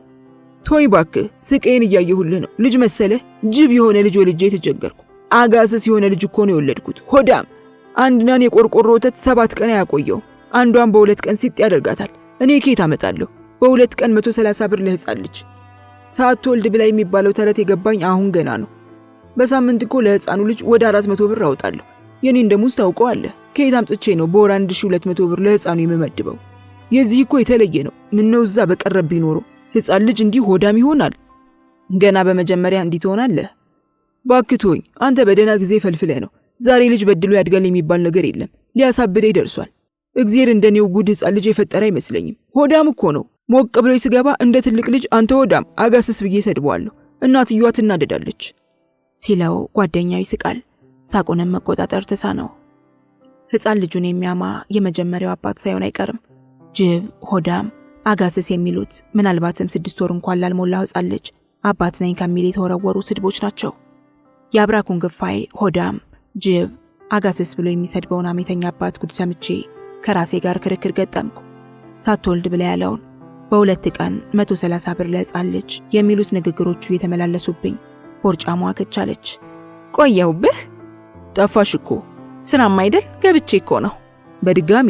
ቶይ እባክህ ስቄን እያየሁልህ ነው። ልጅ መሰለህ? ጅብ የሆነ ልጅ ወልጄ የተቸገርኩ። አጋስስ የሆነ ልጅ እኮ ነው የወለድኩት። ሆዳም አንድናን የቆርቆሮ ወተት 7 ቀን ያቆየው። አንዷን በ2 ቀን ሲጥ ያደርጋታል። እኔ ከየት አመጣለሁ? በ2 ቀን 130 ብር ለሕፃን ልጅ። ሳትወልድ ብላ የሚባለው ተረት የገባኝ አሁን ገና ነው። በሳምንት እኮ ለሕፃኑ ልጅ ወደ 400 ብር አወጣለሁ። የኔን ደሞዝ ታውቀዋለህ። ከየት አምጥቼ ነው በወር 1200 ብር ለሕፃኑ የምመድበው? የዚህ እኮ የተለየ ነው። ምነው እዛ በቀረብኝ ኖሮ ሕፃን ልጅ እንዲህ ሆዳም ይሆናል? ገና በመጀመሪያ እንዲህ ትሆናለህ? ባክቶኝ አንተ በደና ጊዜ ፈልፍለህ ነው። ዛሬ ልጅ በድሎ ያድጋል የሚባል ነገር የለም። ሊያሳብደኝ ደርሷል። እግዚአብሔር እንደኔው ጉድ ሕፃን ልጅ የፈጠረ አይመስለኝም። ሆዳም እኮ ነው። ሞቅ ብሎ ስገባ እንደ ትልቅ ልጅ አንተ ሆዳም አጋስስ ብዬ ሰድበዋለሁ። እናትየዋ ትናደዳለች ሲለው ጓደኛው ይስቃል። ሳቁንም መቆጣጠር ተሳነው። ሕፃን ልጁን የሚያማ የመጀመሪያው አባት ሳይሆን አይቀርም። ጅብ፣ ሆዳም፣ አጋስስ የሚሉት ምናልባትም 6 ወር እንኳን ላልሞላው ሕፃን ልጅ አባት ነኝ ከሚል የተወረወሩ ስድቦች ናቸው። የአብራኩን ግፋይ ሆዳም፣ ጅብ፣ አጋስስ ብሎ የሚሰድበውን ሐሜተኛ አባት ጉድ ሰምቼ ከራሴ ጋር ክርክር ገጠምኩ። ሳትወልድ ብላ ያለውን በ2 ቀን 130 ብር ለሕፃን ልጅ የሚሉት ንግግሮቹ የተመላለሱብኝ። ቦርጫሟ ከቻለች። ቆየሁብህ? ጠፋሽ እኮ። ስራም አይደል ገብቼ እኮ ነው። በድጋሚ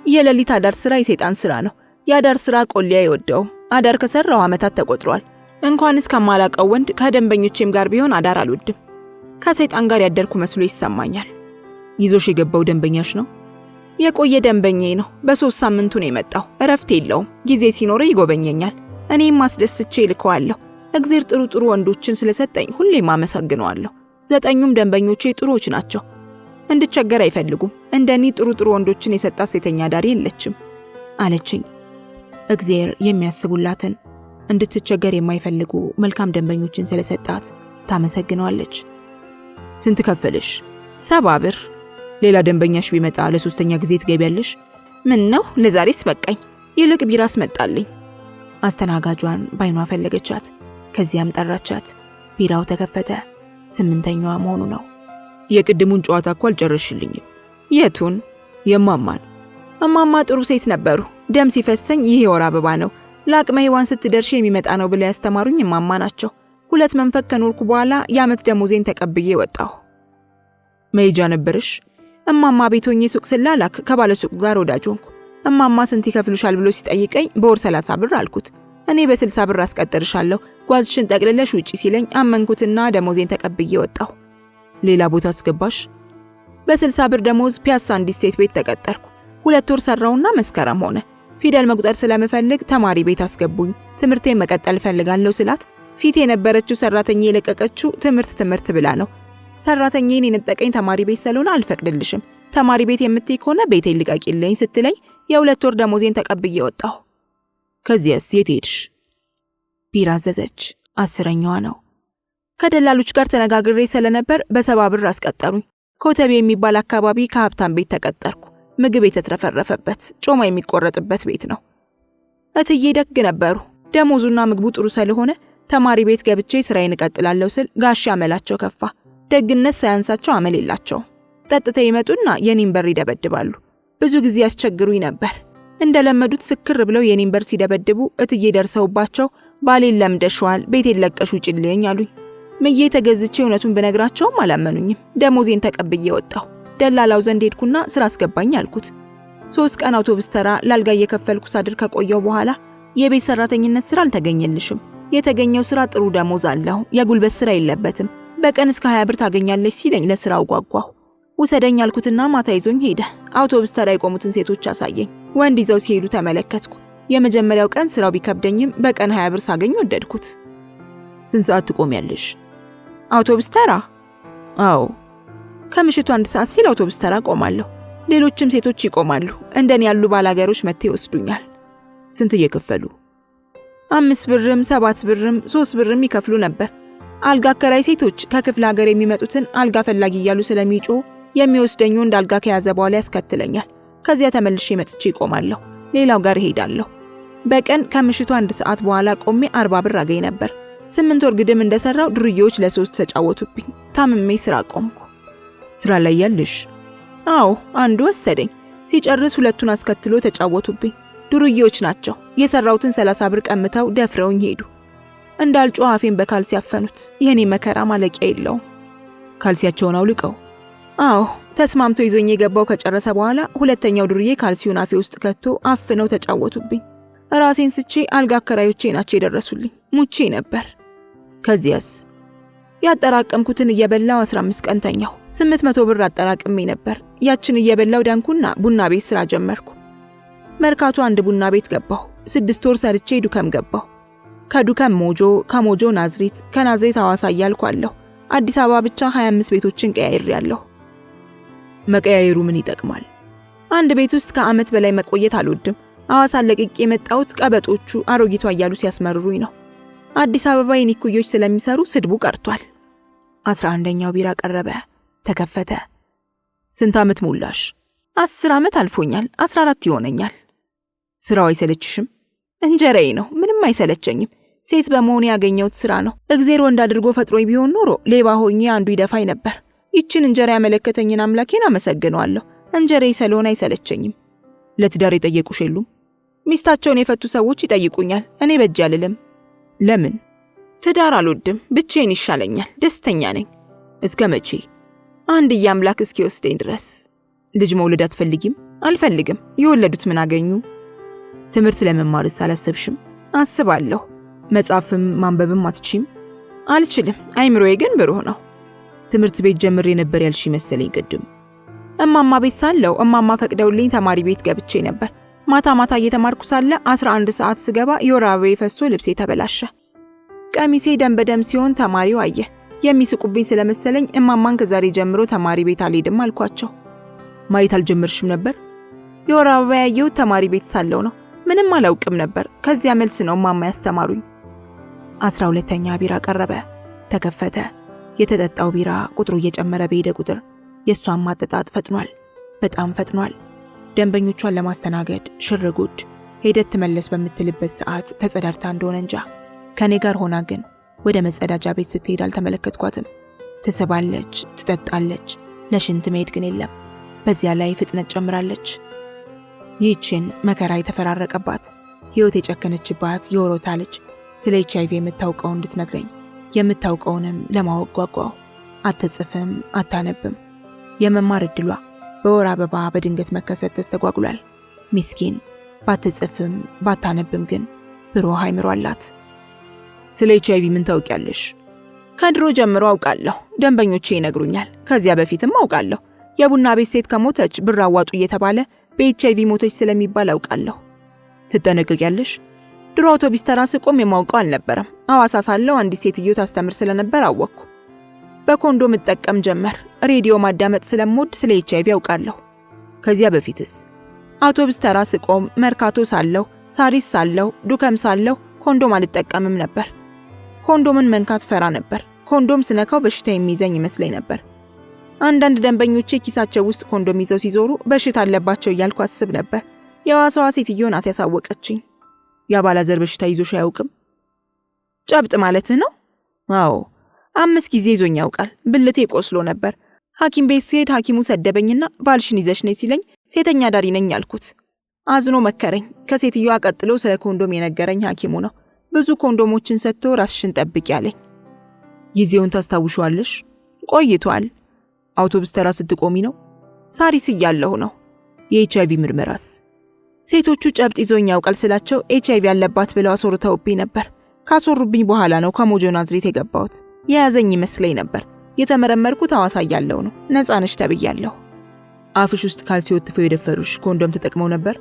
የሌሊት አዳር ስራ የሰይጣን ስራ ነው። የአዳር ስራ ቆሊያ አይወደውም። አዳር ከሰራው ዓመታት ተቆጥሯል። እንኳንስ ከማላቀው ወንድ ከደንበኞቼም ጋር ቢሆን አዳር አልወድም። ከሰይጣን ጋር ያደርኩ መስሎ ይሰማኛል። ይዞሽ የገባው ደንበኛሽ ነው? የቆየ ደንበኛዬ ነው። በ3 ሳምንቱ ነው የመጣው። እረፍት የለውም። ጊዜ ሲኖር ይጎበኘኛል። እኔም ማስደስቼ ልከዋለሁ። እግዚአብሔር ጥሩ ጥሩ ወንዶችን ስለሰጠኝ ሁሌም አመሰግነዋለሁ። 9ኙም ደንበኞቼ ጥሩዎች ናቸው። እንድቸገር አይፈልጉም። እንደኔ ጥሩ ጥሩ ወንዶችን የሰጣት ሴተኛ ዳሪ የለችም አለችኝ። እግዚአብሔር የሚያስቡላትን እንድትቸገር የማይፈልጉ መልካም ደንበኞችን ስለሰጣት ታመሰግነዋለች። ስንት ከፈለሽ? 70 ብር። ሌላ ደንበኛሽ ቢመጣ ለ3ኛ ጊዜ ትገቢያለሽ? ምን ነው ለዛሬስ በቃኝ። ይልቅ ቢራስ መጣልኝ። አስተናጋጇን ባይኗ ፈለገቻት። ከዚያም ጠራቻት። ቢራው ተከፈተ። 8ኛዋ መሆኑ ነው። የቅድሙን ጨዋታ እኮ አልጨረሽልኝም። የቱን? የማማን። እማማ ጥሩ ሴት ነበሩ። ደም ሲፈሰኝ ይህ የወር አበባ ነው፣ ለአቅመ ሔዋን ስትደርሽ የሚመጣ ነው ብለው ያስተማሩኝ እማማ ናቸው። 2 መንፈቅ ከኖርኩ በኋላ የዓመት ደሞዜን ተቀብዬ ወጣሁ። መሄጃ ነበርሽ? እማማ ቤቶኜ ሱቅ ስላላክ ከባለ ሱቁ ጋር ወዳጅ ሆንኩ። እማማ ስንት ይከፍሉሻል ብሎ ሲጠይቀኝ በወር 30 ብር አልኩት። እኔ በ60 ብር አስቀጥርሻለሁ፣ ጓዝሽን ጠቅልለሽ ውጪ ሲለኝ አመንኩትና ደሞዜን ተቀብዬ ወጣሁ። ሌላ ቦታ አስገባሽ? በ60 ብር ደሞዝ ፒያሳ አንዲት ሴት ቤት ተቀጠርኩ። 2 ወር ሰራውና መስከረም ሆነ። ፊደል መቁጠር ስለምፈልግ ተማሪ ቤት አስገቡኝ። ትምህርቴን መቀጠል ፈልጋለሁ ስላት ፊት የነበረችው ሰራተኛ የለቀቀችው ትምህርት ብላ ነው። ሰራተኛዬን የነጠቀኝ ተማሪ ቤት ስለሆነ አልፈቅድልሽም፣ ተማሪ ቤት የምትይ ከሆነ ቤቴን ልቀቂልኝ ስትለኝ የ2 ወር ደሞዜን ተቀብዬ ወጣሁ። ከዚያስ የት ሄድሽ? ቢራ አዘዘች። 10ኛዋ ነው። ከደላሎች ጋር ተነጋግሬ ስለነበር በ70 ብር አስቀጠሩኝ። ኮተቤ የሚባል አካባቢ ከሀብታም ቤት ተቀጠርኩ። ምግብ የተትረፈረፈበት ጮማ የሚቆረጥበት ቤት ነው። እትዬ ደግ ነበሩ። ደሞዙና ምግቡ ጥሩ ስለሆነ ተማሪ ቤት ገብቼ ስራዬን እቀጥላለሁ ስል ጋሻ አመላቸው ከፋ። ደግነት ሳያንሳቸው አመል የላቸው። ጠጥተው ይመጡና የኔን በር ይደበድባሉ። ብዙ ጊዜ ያስቸግሩኝ ነበር። እንደለመዱት ስክር ብለው የኔን በር ሲደበድቡ እትዬ ደርሰውባቸው ባሌን ለምደሽዋል፣ ቤቴን ለቀሽ ውጭልኝ አሉኝ። ምዬ ተገዝቼ እውነቱን ብነግራቸውም አላመኑኝም። ደሞዜን ተቀብዬ ወጣሁ። ደላላው ዘንድ ሄድኩና ስራ አስገባኝ አልኩት። 3 ቀን አውቶቡስ ተራ ላልጋ እየከፈልኩ ሳድር ከቆየው በኋላ የቤት ሰራተኝነት ስራ አልተገኘልሽም፣ የተገኘው ስራ ጥሩ ደሞዝ አለው፣ የጉልበት ስራ የለበትም፣ በቀን እስከ 20 ብር ታገኛለሽ ሲለኝ ለስራው ጓጓሁ። ውሰደኝ አልኩትና ማታ ይዞኝ ሄደ። አውቶቡስ ተራ የቆሙትን ሴቶች አሳየኝ። ወንድ ይዘው ሲሄዱ ተመለከትኩ። የመጀመሪያው ቀን ስራው ቢከብደኝም በቀን 20 ብር ሳገኝ ወደድኩት። ስንት ሰዓት ትቆሚያለሽ? አውቶቡስ ተራ? አዎ። ከምሽቱ 1 ሰዓት ሲል አውቶቡስ ተራ ቆማለሁ። ሌሎችም ሴቶች ይቆማሉ። እንደኔ ያሉ ባላገሮች መጥተው ይወስዱኛል። ስንት እየከፈሉ? 5 ብርም 7 ብርም 3 ብርም ይከፍሉ ነበር። አልጋ አከራይ ሴቶች ከክፍለ ሀገር የሚመጡትን አልጋ ፈላጊ እያሉ ስለሚጮሁ የሚወስደኝ ወንድ አልጋ ከያዘ በኋላ ያስከትለኛል። ከዚያ ተመልሼ መጥቼ ይቆማለሁ። ሌላው ጋር እሄዳለሁ። በቀን ከምሽቱ 1 ሰዓት በኋላ ቆሜ 40 ብር አገኝ ነበር። 8 ወር ግድም እንደሰራው ዱርዬዎች ለ3 ተጫወቱብኝ። ታምሜ ስራ ቆምኩ። ስራ ላይ ያለሽ? አዎ፣ አንዱ ወሰደኝ። ሲጨርስ 2ቱን አስከትሎ ተጫወቱብኝ። ዱርዬዎች ናቸው። የሰራውትን 30 ብር ቀምተው ደፍረውኝ ሄዱ። እንዳልጮህ አፌን በካልሲ ያፈኑት። የኔ መከራ ማለቂያ የለውም። ካልሲያቸውን አውልቀው? አዎ፣ ተስማምቶ ይዞኝ የገባው ከጨረሰ በኋላ ሁለተኛው ዱርዬ ካልሲውን አፌ ውስጥ ከቶ አፍነው ተጫወቱብኝ። ራሴን ስቼ አልጋ አከራዮቼ ናቸው የደረሱልኝ። ሙቼ ነበር። ከዚያስ? ያጠራቀምኩትን እየበላው 15 ቀን ተኛሁ። 800 ብር አጠራቅሜ ነበር። ያችን እየበላው ዳንኩና ቡና ቤት ስራ ጀመርኩ። መርካቶ አንድ ቡና ቤት ገባሁ። 6 ወር ሰርቼ ዱከም ገባሁ። ከዱከም ሞጆ፣ ከሞጆ ናዝሬት፣ ከናዝሬት ሐዋሳ እያልኩ አለሁ። አዲስ አበባ ብቻ 25 ቤቶችን ቀያይሬያለሁ። መቀያየሩ ምን ይጠቅማል? አንድ ቤት ውስጥ ከዓመት በላይ መቆየት አልወድም። ሐዋሳን ለቅቄ የመጣሁት ቀበጦቹ አሮጊቷ እያሉ ሲያስመርሩኝ ነው። አዲስ አበባ የኔ ኩዮች ስለሚሰሩ ስድቡ ቀርቷል። 11ኛው ቢራ ቀረበ፣ ተከፈተ። ስንት ዓመት ሞላሽ? 10 ዓመት አልፎኛል። 14 ይሆነኛል። ስራው አይሰለችሽም? እንጀራዬ ነው። ምንም አይሰለቸኝም። ሴት በመሆን ያገኘሁት ስራ ነው። እግዜር ወንድ አድርጎ ፈጥሮኝ ቢሆን ኖሮ ሌባ ሆኜ አንዱ ይደፋኝ ነበር። ይችን እንጀራ ያመለከተኝን አምላኬን አመሰግነዋለሁ። እንጀራዬ ስለሆነ አይሰለቸኝም። ለትዳር የጠየቁሽ የሉም? ሚስታቸውን የፈቱ ሰዎች ይጠይቁኛል። እኔ በጅ አልልም። ለምን? ትዳር አልወድም። ብቻዬን ይሻለኛል። ደስተኛ ነኝ። እስከ መቼ? አንድዬ አምላክ እስኪወስደኝ ድረስ። ልጅ መውለድ አትፈልጊም? አልፈልግም። የወለዱት ምን አገኙ? ትምህርት ለመማርስ አላሰብሽም? አስባለሁ። መጻፍም ማንበብም አትችይም? አልችልም። አይምሮዬ ግን ብሩህ ነው። ትምህርት ቤት ጀምሬ ነበር ያልሽ መሰለኝ ቅድም። እማማ ቤት ሳለሁ እማማ ፈቅደውልኝ ተማሪ ቤት ገብቼ ነበር። ማታ ማታ እየተማርኩ ሳለ 11 ሰዓት ስገባ የወር አበባዬ ፈሶ ልብሴ ተበላሸ። ቀሚሴ ደም በደም ሲሆን ተማሪው አየ። የሚስቁብኝ ስለመሰለኝ እማማን ከዛሬ ጀምሮ ተማሪ ቤት አልሄድም አልኳቸው። ማየት አልጀመርሽም ነበር? የወር አበባ ያየሁት ተማሪ ቤት ሳለሁ ነው። ምንም አላውቅም ነበር። ከዚያ መልስ ነው እማማ ያስተማሩኝ። 12ኛ ቢራ ቀረበ፣ ተከፈተ። የተጠጣው ቢራ ቁጥሩ እየጨመረ በሄደ ቁጥር የሷን ማጠጣጥ ፈጥኗል፣ በጣም ፈጥኗል። ደንበኞቿን ለማስተናገድ ሽርጉድ ሄደት ትመለስ በምትልበት ሰዓት ተጸዳድታ እንደሆነ እንጃ። ከኔ ጋር ሆና ግን ወደ መጸዳጃ ቤት ስትሄድ አልተመለከትኳትም። ትስባለች፣ ትጠጣለች፣ ለሽንት መሄድ ግን የለም። በዚያ ላይ ፍጥነት ጨምራለች። ይህችን መከራ የተፈራረቀባት ሕይወት የጨከነችባት የወሮታ ልጅ ስለ HIV የምታውቀው እንድትነግረኝ የምታውቀውንም ለማወቅ ጓጓው። አትጽፍም፣ አታነብም። የመማር እድሏ በወር አበባ በድንገት መከሰት ተስተጓጉሏል። ሚስኪን ባትጽፍም ባታነብም ግን ብሩህ አይምሮ አላት። ስለ HIV ምን ታውቂያለሽ? ከድሮ ጀምሮ አውቃለሁ። ደንበኞቼ ይነግሩኛል። ከዚያ በፊትም አውቃለሁ። የቡና ቤት ሴት ከሞተች ብር አዋጡ እየተባለ በኤችአይቪ ሞተች ስለሚባል አውቃለሁ። ትጠነቀቂያለሽ? ድሮ አውቶቡስ ተራ ስቆም የማውቀው አልነበረም። ሐዋሳ ሳለሁ አንዲት ሴትዮ ታስተምር ስለነበር አወቅኩ። በኮንዶም እጠቀም ጀመር። ሬዲዮ ማዳመጥ ስለምወድ ስለ HIV ያውቃለሁ። ከዚያ በፊትስ? አውቶቡስ ተራ ስቆም፣ መርካቶ ሳለሁ፣ ሳሪስ ሳለሁ፣ ዱከም ሳለሁ ኮንዶም አልጠቀምም ነበር። ኮንዶምን መንካት ፈራ ነበር። ኮንዶም ስነካው በሽታ የሚይዘኝ ይመስለኝ ነበር። አንዳንድ ደንበኞቼ ኪሳቸው ውስጥ ኮንዶም ይዘው ሲዞሩ በሽታ አለባቸው እያልኩ አስብ ነበር። የዋሳዋ ሴትዮ ናት ያሳወቀችኝ። የአባላዘር በሽታ ይዞሽ አያውቅም? ጨብጥ ማለትህ ነው? አዎ 5 ጊዜ ይዞኝ ያውቃል። ብልቴ ቆስሎ ነበር። ሐኪም ቤት ስሄድ ሐኪሙ ሰደበኝና ባልሽን ይዘሽ ነይ ሲለኝ ሴተኛ ዳሪ ነኝ አልኩት። አዝኖ መከረኝ። ከሴትዮዋ ቀጥሎ ስለ ኮንዶም የነገረኝ ሐኪሙ ነው። ብዙ ኮንዶሞችን ሰጥቶ ራስሽን ጠብቂ ያለኝ። ጊዜውን ታስታውሻለሽ? ቆይቷል። አውቶቡስ ተራ ስትቆሚ ነው? ሳሪስ እያለሁ ነው። የኤችአይቪ ምርመራስ? ሴቶቹ ጨብጥ ይዞኝ ያውቃል ስላቸው ኤችአይቪ ያለባት ብለው አስወርተውብኝ ነበር። ካስወሩብኝ በኋላ ነው ከሞጆ ናዝሬት የገባሁት። የያዘኝ ይመስለኝ ነበር። የተመረመርኩት ሐዋሳ እያለሁ ነው። ነፃ ነሽ ተብያለሁ። አፍሽ ውስጥ ካልሲ ወጥፈው የደፈሩሽ ኮንዶም ተጠቅመው ነበር?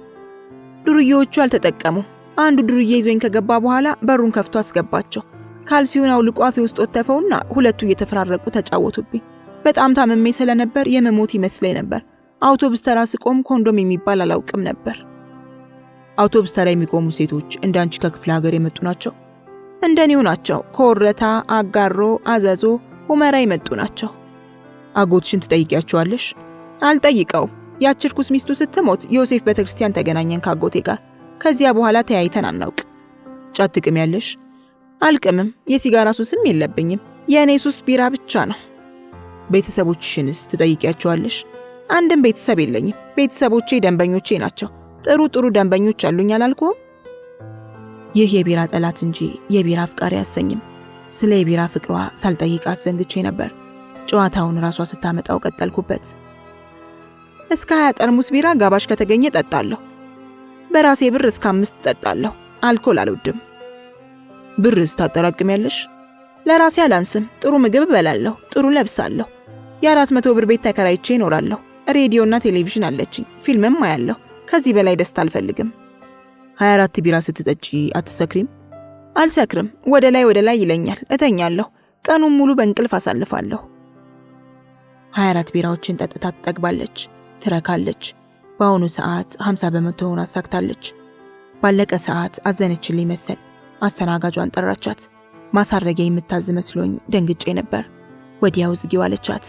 ዱርዬዎቹ አልተጠቀሙም። አንዱ ዱርዬ ይዞኝ ከገባ በኋላ በሩን ከፍቶ አስገባቸው። ካልሲውን አውልቆ አፌ ውስጥ ወተፈውና ሁለቱ እየተፈራረቁ ተጫወቱብኝ። በጣም ታምሜ ስለነበር የመሞት ይመስለኝ ነበር። አውቶቡስ ተራ ስቆም ኮንዶም የሚባል አላውቅም ነበር። አውቶቡስ ተራ የሚቆሙ ሴቶች እንዳንቺ ከክፍለ ሀገር የመጡ ናቸው? እንደኔው ናቸው። ከወረታ፣ አጋሮ፣ አዘዞ፣ ሁመራ የመጡ ናቸው። አጎትሽን ትጠይቂያቸዋለሽ? አልጠይቀውም። ያች ርኩስ ሚስቱ ስትሞት ዮሴፍ ቤተክርስቲያን ተገናኘን ካጎቴ ጋር። ከዚያ በኋላ ተያይተን አናውቅ። ጫት ትቅሚያለሽ? አልቅምም። የሲጋራ ሱስም የለብኝም። የእኔ ሱስ ቢራ ብቻ ነው። ቤተሰቦችሽንስ ትጠይቂያቸዋለሽ? አንድም ቤተሰብ የለኝም። ቤተሰቦቼ ደንበኞቼ ናቸው። ጥሩ ደንበኞች አሉኝ አላልኩም? ይህ የቢራ ጠላት እንጂ የቢራ አፍቃሪ አያሰኝም። ስለ የቢራ ፍቅሯ ሳልጠይቃት ዘንግቼ ነበር። ጨዋታውን ራሷ ስታመጣው ቀጠልኩበት። እስከ 20 ጠርሙስ ቢራ ጋባሽ ከተገኘ ጠጣለሁ። በራሴ ብር እስከ 5 ጠጣለሁ። አልኮል አልወድም። ብርስ ታጠራቅሚያለሽ? ለራሴ አላንስም። ጥሩ ምግብ እበላለሁ፣ ጥሩ ለብሳለሁ። የ400 ብር ቤት ተከራይቼ እኖራለሁ። ሬዲዮና ቴሌቪዥን አለችኝ። ፊልምም አያለሁ። ከዚህ በላይ ደስታ አልፈልግም። 24 ቢራ ስትጠጪ አትሰክሪም? አልሰክርም። ወደ ላይ ይለኛል። እተኛለሁ። ቀኑን ሙሉ በእንቅልፍ አሳልፋለሁ። 24 ቢራዎችን ጠጥታ ትጠግባለች፣ ትረካለች። በአሁኑ ሰዓት 50 በመቶውን አሳክታለች። ባለቀ ሰዓት አዘነችልኝ መሰል አስተናጋጇን ጠራቻት። ማሳረጊያ የምታዝ መስሎኝ ደንግጬ ነበር። ወዲያው ዝጊው አለቻት።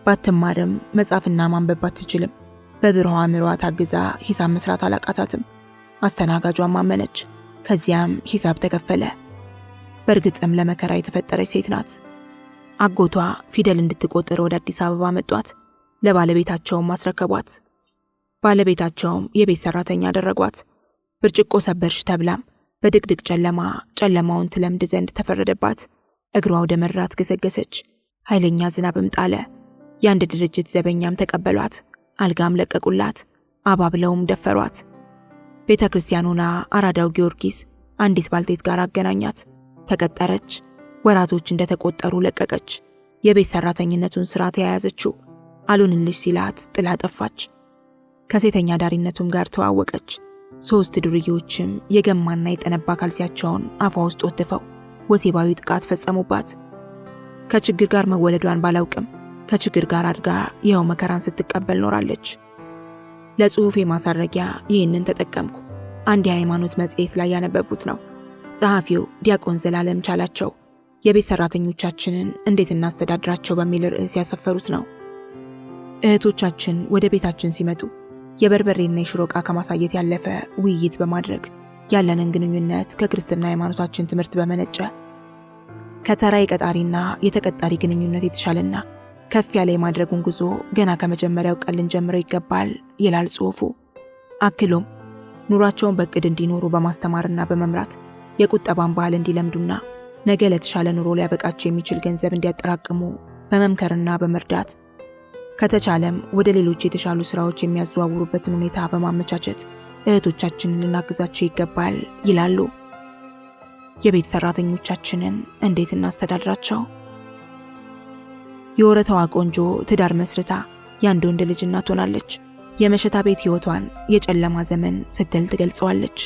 ባትማርም መጻፍና ማንበብ አትችልም። በብሩህ አእምሮዋ ታግዛ ሂሳብ መስራት አላቃታትም። አስተናጋጇን ማመነች። ከዚያም ሂሳብ ተከፈለ። በእርግጥም ለመከራ የተፈጠረች ሴት ናት። አጎቷ ፊደል እንድትቆጥር ወደ አዲስ አበባ መጧት። ለባለቤታቸውም አስረከቧት። ባለቤታቸውም የቤት ሰራተኛ አደረጓት። ብርጭቆ ሰበርሽ ተብላም በድቅድቅ ጨለማውን ትለምድ ዘንድ ተፈረደባት። እግሯ ወደ መራት ገሰገሰች። ኃይለኛ ዝናብም ጣለ። የአንድ ድርጅት ዘበኛም ተቀበሏት። አልጋም ለቀቁላት። አባብለውም ደፈሯት። ቤተ ክርስቲያኑና አራዳው ጊዮርጊስ አንዲት ባልቴት ጋር አገናኛት። ተቀጠረች። ወራቶች እንደተቆጠሩ ለቀቀች። የቤት ሰራተኝነቱን ስራ ተያያዘችው። አሉንልሽ ሲላት ጥላ ጠፋች። ከሴተኛ ዳሪነቱም ጋር ተዋወቀች። 3 ዱርዬዎችም የገማና የጠነባ ካልሲያቸውን አፏ ውስጥ ወትፈው ወሲባዊ ጥቃት ፈጸሙባት። ከችግር ጋር መወለዷን ባላውቅም ከችግር ጋር አድጋ ይኸው መከራን ስትቀበል ኖራለች። ለጽሑፌ ማሳረጊያ ይህንን ተጠቀምኩ። አንድ የሃይማኖት መጽሔት ላይ ያነበቡት ነው። ጸሐፊው ዲያቆን ዘላለም ቻላቸው የቤት ሰራተኞቻችንን እንዴት እናስተዳድራቸው በሚል ርዕስ ያሰፈሩት ነው። እህቶቻችን ወደ ቤታችን ሲመጡ የበርበሬና የሽሮ ዕቃ ከማሳየት ያለፈ ውይይት በማድረግ ያለንን ግንኙነት ከክርስትና ሃይማኖታችን ትምህርት በመነጨ ከተራ የቀጣሪና የተቀጣሪ ግንኙነት የተሻለና ከፍ ያለ የማድረጉን ጉዞ ገና ከመጀመሪያው ቀን ልንጀምረው ይገባል ይላል ጽሑፉ። አክሎም ኑሯቸውን በእቅድ እንዲኖሩ በማስተማርና በመምራት የቁጠባን ባህል እንዲለምዱና ነገ ለተሻለ ኑሮ ሊያበቃቸው የሚችል ገንዘብ እንዲያጠራቅሙ በመምከርና በመርዳት ከተቻለም ወደ ሌሎች የተሻሉ ስራዎች የሚያዘዋውሩበትን ሁኔታ በማመቻቸት እህቶቻችንን ልናግዛቸው ይገባል ይላሉ። የቤት ሰራተኞቻችንን እንዴት እናስተዳድራቸው? የወረታዋ ቆንጆ ትዳር መስርታ የአንድ ወንድ ልጅ እናት ሆናለች። የመሸታ ቤት ህይወቷን የጨለማ ዘመን ስትል ትገልጸዋለች።